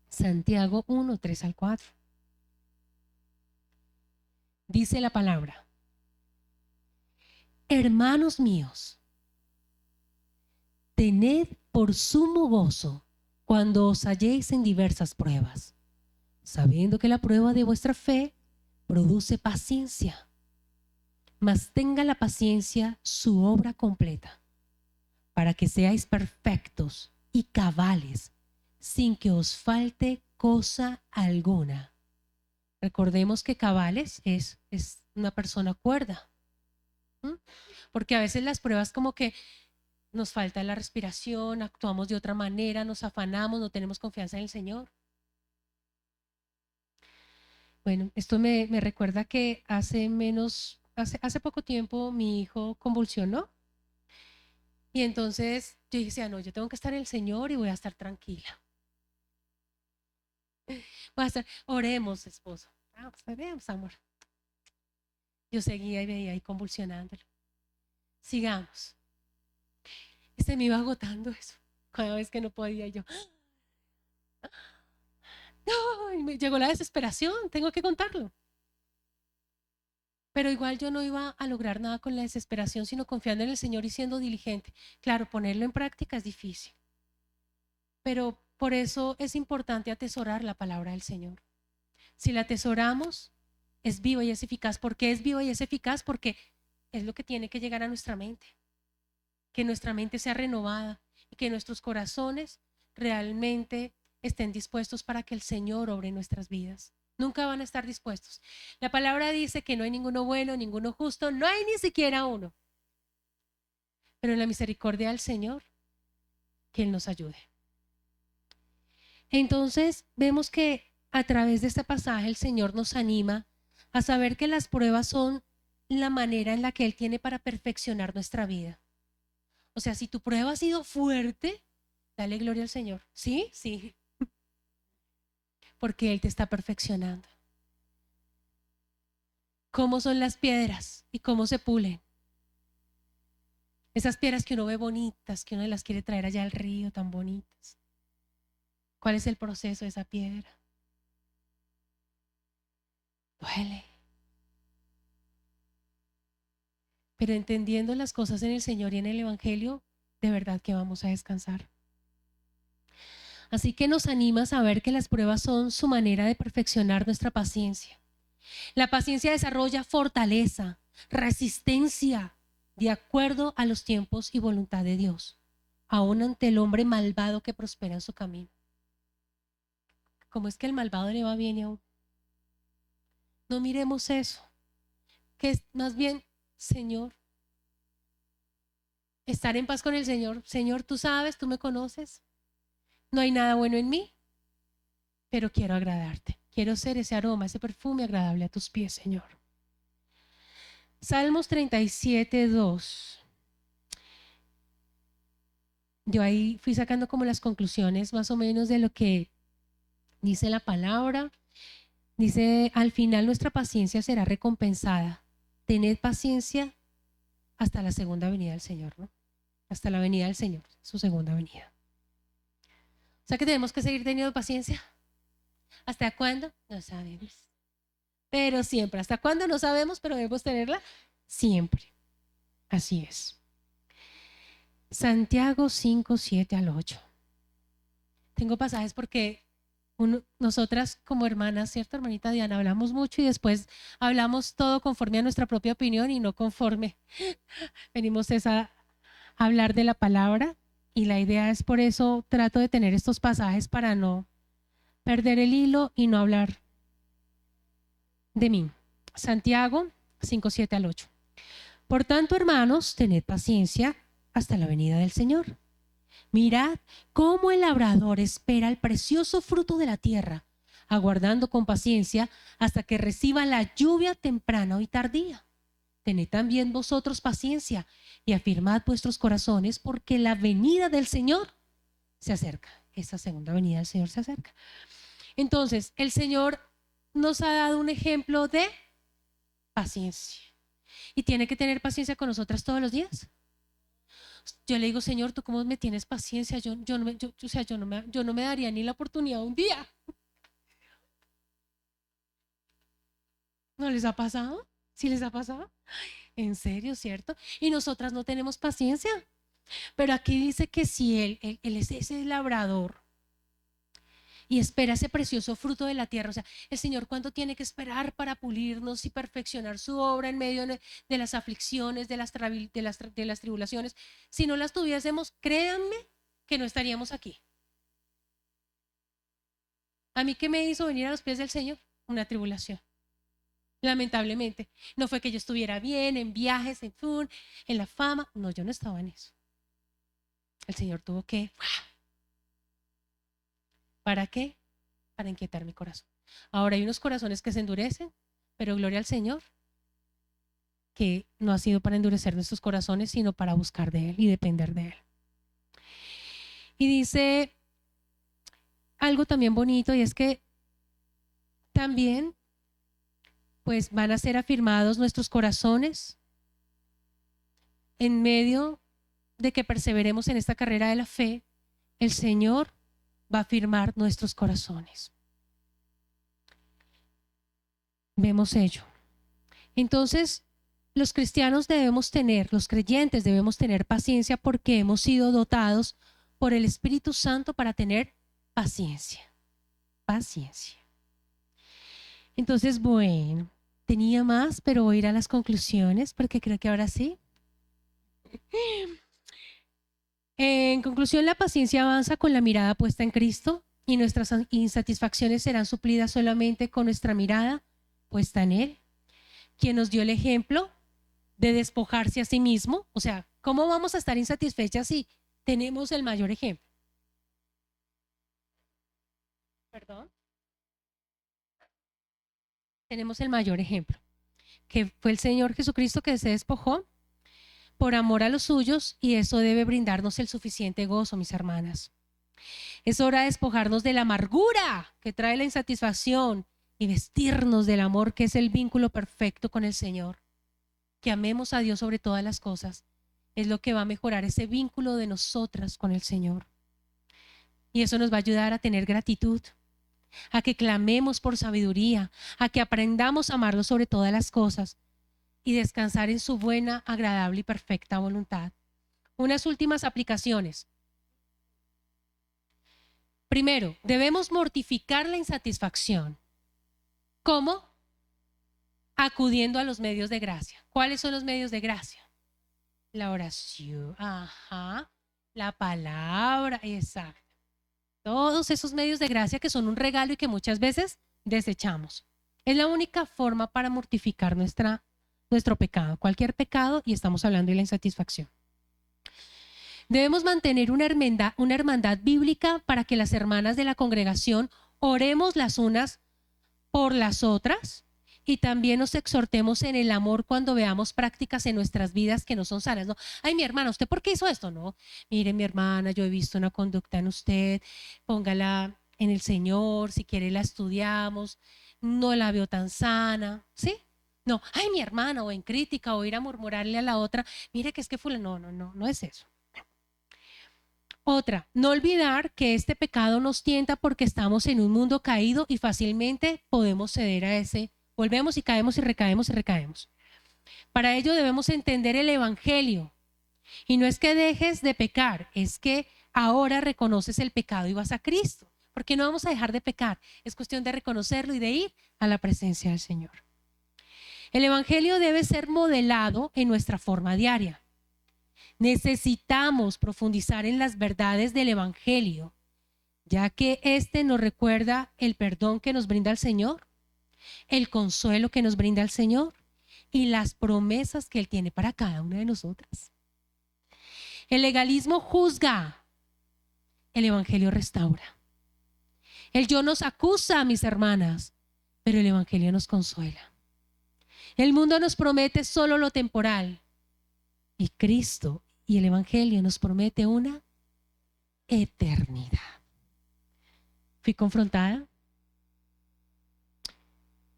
Santiago 1, 3 al 4. Dice la palabra: hermanos míos, tened por sumo gozo cuando os halléis en diversas pruebas, sabiendo que la prueba de vuestra fe produce paciencia. Mas tenga la paciencia su obra completa, para que seáis perfectos y cabales, sin que os falte cosa alguna. Recordemos que cabales es una persona cuerda, porque a veces las pruebas como que nos falta la respiración, actuamos de otra manera, nos afanamos, no tenemos confianza en el Señor. Bueno, esto me recuerda que hace poco tiempo mi hijo convulsionó. Y entonces yo dije, no, yo tengo que estar en el Señor y voy a estar tranquila. Oremos, esposo. Pues oremos, amor. Yo seguía y veía ahí convulsionándolo. Sigamos. Y se me iba agotando eso. Cada vez que no podía yo. No, y me llegó la desesperación, tengo que contarlo. Pero igual yo no iba a lograr nada con la desesperación, sino confiando en el Señor y siendo diligente. Claro, ponerlo en práctica es difícil. Pero por eso es importante atesorar la palabra del Señor. Si la atesoramos, es viva y es eficaz. ¿Por qué es viva y es eficaz? Porque es lo que tiene que llegar a nuestra mente. Que nuestra mente sea renovada y que nuestros corazones realmente estén dispuestos para que el Señor obre en nuestras vidas. Nunca van a estar dispuestos. La palabra dice que no hay ninguno bueno, ninguno justo, no hay ni siquiera uno. Pero en la misericordia del Señor, que Él nos ayude. Entonces vemos que a través de este pasaje el Señor nos anima a saber que las pruebas son la manera en la que Él tiene para perfeccionar nuestra vida. O sea, si tu prueba ha sido fuerte, dale gloria al Señor. ¿Sí? Sí. Porque Él te está perfeccionando. ¿Cómo son las piedras y cómo se pulen? Esas piedras que uno ve bonitas, que uno las quiere traer allá al río, tan bonitas. ¿Cuál es el proceso de esa piedra? Duele. Pero entendiendo las cosas en el Señor y en el Evangelio, de verdad que vamos a descansar. Así que nos anima a saber que las pruebas son su manera de perfeccionar nuestra paciencia. La paciencia desarrolla fortaleza, resistencia, de acuerdo a los tiempos y voluntad de Dios, aún ante el hombre malvado que prospera en su camino. ¿Cómo es que el malvado le va bien y aún? No miremos eso, que es más bien, Señor, estar en paz con el Señor. Señor, tú sabes, tú me conoces, no hay nada bueno en mí, pero quiero agradarte. Quiero ser ese aroma, ese perfume agradable a tus pies, Señor. Salmos 37, 2. Yo ahí fui sacando como las conclusiones más o menos de lo que dice la palabra. Dice, al final nuestra paciencia será recompensada. Tened paciencia hasta la segunda venida del Señor, ¿no? Hasta la venida del Señor, su segunda venida. O sea que tenemos que seguir teniendo paciencia. ¿Hasta cuándo? No sabemos. Pero siempre. ¿Hasta cuándo? No sabemos, pero debemos tenerla siempre. Así es. Santiago 5, 7 al 8. Tengo pasajes porque nosotras como hermanas, ¿cierto, hermanita Diana? Hablamos mucho y después hablamos todo conforme a nuestra propia opinión y no conforme. Venimos a hablar de la palabra y la idea es, por eso trato de tener estos pasajes para no perder el hilo y no hablar de mí. Santiago 5, 7 al 8. Por tanto, hermanos, tened paciencia hasta la venida del Señor. Mirad cómo el labrador espera el precioso fruto de la tierra, aguardando con paciencia hasta que reciba la lluvia temprana y tardía. Tened también vosotros paciencia y afirmad vuestros corazones, porque la venida del Señor se acerca. Esa segunda venida del Señor se acerca. Entonces, el Señor nos ha dado un ejemplo de paciencia. ¿Y tiene que tener paciencia con nosotras todos los días? Yo le digo, Señor, ¿tú cómo me tienes paciencia? Yo no me daría ni la oportunidad un día. ¿No les ha pasado? ¿Sí les ha pasado? ¿En serio, cierto? Y nosotras no tenemos paciencia. Pero aquí dice que si él es ese labrador y espera ese precioso fruto de la tierra, o sea, el Señor, ¿cuánto tiene que esperar para pulirnos y perfeccionar su obra en medio de las aflicciones, de las tribulaciones? Si no las tuviésemos, créanme que no estaríamos aquí. ¿A mí qué me hizo venir a los pies del Señor? Una tribulación. Lamentablemente. No fue que yo estuviera bien, en viajes, en la fama. No, yo no estaba en eso. El Señor tuvo que... ¿Para qué? Para inquietar mi corazón. Ahora hay unos corazones que se endurecen, pero gloria al Señor, que no ha sido para endurecer nuestros corazones, sino para buscar de Él y depender de Él. Y dice algo también bonito, y es que también pues van a ser afirmados nuestros corazones en medio de que perseveremos en esta carrera de la fe. El Señor va a afirmar nuestros corazones. Vemos ello. Entonces, los cristianos los creyentes debemos tener paciencia porque hemos sido dotados por el Espíritu Santo para tener paciencia. Paciencia. Entonces, bueno, tenía más, pero voy a ir a las conclusiones porque creo que ahora sí. En conclusión, la paciencia avanza con la mirada puesta en Cristo y nuestras insatisfacciones serán suplidas solamente con nuestra mirada puesta en Él, quien nos dio el ejemplo de despojarse a sí mismo. O sea, ¿cómo vamos a estar insatisfechas si tenemos el mayor ejemplo? ¿Perdón? Tenemos el mayor ejemplo, que fue el Señor Jesucristo, que se despojó por amor a los suyos, y eso debe brindarnos el suficiente gozo, mis hermanas. Es hora de despojarnos de la amargura que trae la insatisfacción y vestirnos del amor, que es el vínculo perfecto con el Señor. Que amemos a Dios sobre todas las cosas es lo que va a mejorar ese vínculo de nosotras con el Señor. Y eso nos va a ayudar a tener gratitud, a que clamemos por sabiduría, a que aprendamos a amarlo sobre todas las cosas y descansar en su buena, agradable y perfecta voluntad. Unas últimas aplicaciones. Primero, debemos mortificar la insatisfacción. ¿Cómo? acudiendo a los medios de gracia. ¿Cuáles son los medios de gracia? La oración, ajá, la palabra, exacto. Todos esos medios de gracia que son un regalo y que muchas veces desechamos. Es la única forma para mortificar nuestro pecado, cualquier pecado, y estamos hablando de la insatisfacción. Debemos mantener una hermandad bíblica para que las hermanas de la congregación oremos las unas por las otras y también nos exhortemos en el amor cuando veamos prácticas en nuestras vidas que no son sanas. No, ay, mi hermana, ¿usted por qué hizo esto? No, mire, mi hermana, yo he visto una conducta en usted, póngala en el Señor, si quiere la estudiamos, no la veo tan sana, ¿sí? No, ay, mi hermana, o en crítica, o ir a murmurarle a la otra, mire que es que fulano, no es eso. Otra, no olvidar que este pecado nos tienta porque estamos en un mundo caído y fácilmente podemos ceder a ese. Volvemos y caemos y recaemos y recaemos. Para ello debemos entender el evangelio. Y no es que dejes de pecar, es que ahora reconoces el pecado y vas a Cristo. Porque no vamos a dejar de pecar. Es cuestión de reconocerlo y de ir a la presencia del Señor. El evangelio debe ser modelado en nuestra forma diaria. Necesitamos profundizar en las verdades del evangelio, ya que este nos recuerda el perdón que nos brinda el Señor, el consuelo que nos brinda el Señor y las promesas que Él tiene para cada una de nosotras. El legalismo juzga, el evangelio restaura. El yo nos acusa, mis hermanas, pero el evangelio nos consuela. El mundo nos promete solo lo temporal y Cristo y el evangelio nos promete una eternidad. ¿Fui confrontada?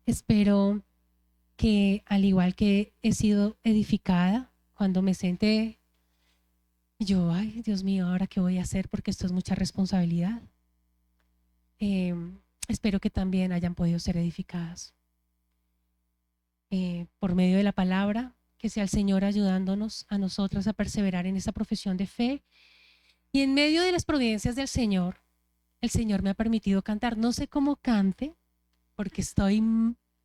Espero que al igual que he sido edificada cuando me senté, yo, ay, Dios mío, ¿ahora qué voy a hacer? Porque esto es mucha responsabilidad. Espero que también hayan podido ser edificadas por medio de la palabra, que sea el Señor ayudándonos a nosotras a perseverar en esa profesión de fe. Y en medio de las providencias del Señor, el Señor me ha permitido cantar. No sé cómo cante, porque estoy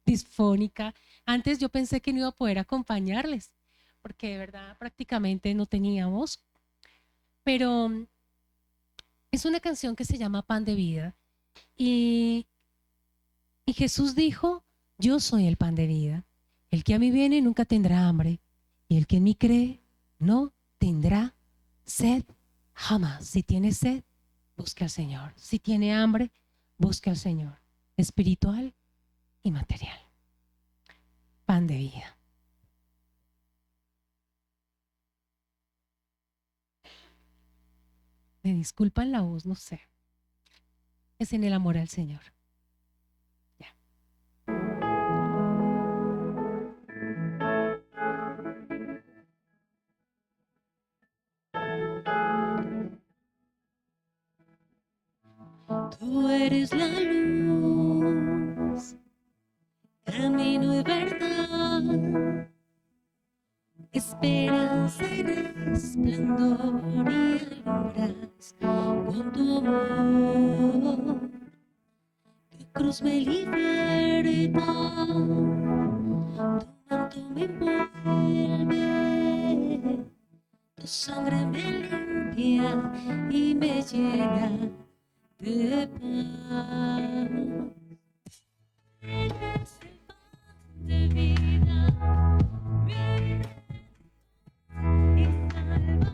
disfónica. Antes yo pensé que no iba a poder acompañarles, porque de verdad prácticamente no tenía voz. Pero es una canción que se llama Pan de Vida. Y Jesús dijo, yo soy el pan de vida. El que a mí viene nunca tendrá hambre, y el que en mí cree no tendrá sed jamás. Si tiene sed, busque al Señor. Si tiene hambre, busque al Señor, espiritual y material. Pan de vida. Me disculpan la voz, no sé. Es en el amor al Señor. Ya. Tú eres la luz, camino y verdad, esperanza y resplandor, y alumbras con tu amor. Tu cruz me liberta, tu manto me envuelve, tu sangre me limpia y me llena de paz. Eres el pan de vida, mi y salva,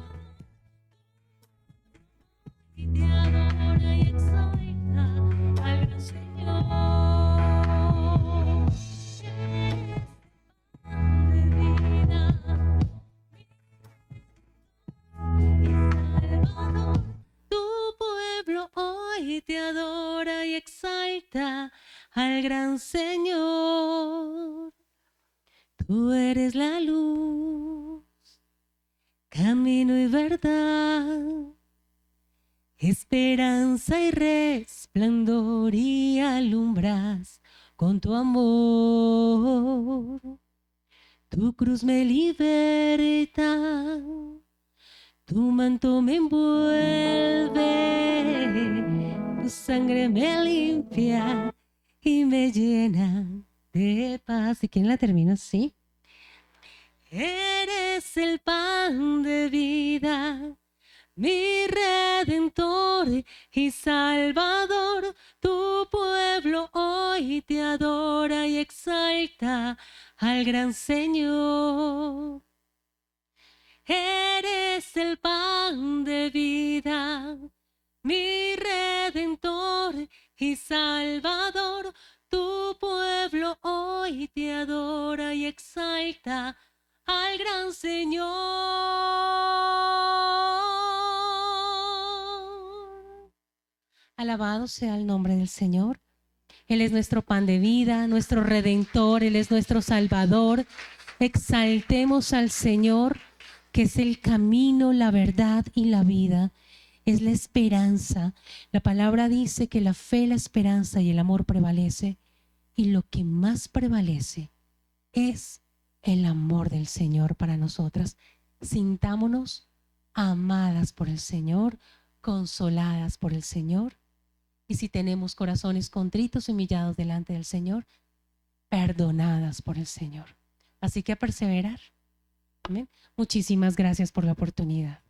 y te adora y exalta al gran Señor. Eres pan de vida, mi Salvador. Tu pueblo hoy te adora y exalta al gran Señor. Tú eres la luz, camino y verdad, esperanza y resplandor, y alumbras con tu amor. Tu cruz me liberta, tu manto me envuelve, tu sangre me limpia y me llena de paz. ¿Y quién la termina así? Eres el pan de vida, mi redentor y salvador. Tu pueblo hoy te adora y exalta al gran Señor. Eres el pan de vida, mi redentor y salvador. Tu pueblo hoy te adora y exalta al gran Señor. Alabado sea el nombre del Señor. Él es nuestro pan de vida, nuestro redentor, Él es nuestro salvador. Exaltemos al Señor, que es el camino, la verdad y la vida. Es la esperanza. La palabra dice que la fe, la esperanza y el amor prevalece. Y lo que más prevalece es el amor del Señor para nosotras. Sintámonos amadas por el Señor, consoladas por el Señor. Y si tenemos corazones contritos, humillados delante del Señor, perdonadas por el Señor. Así que a perseverar. Amén. Muchísimas gracias por la oportunidad.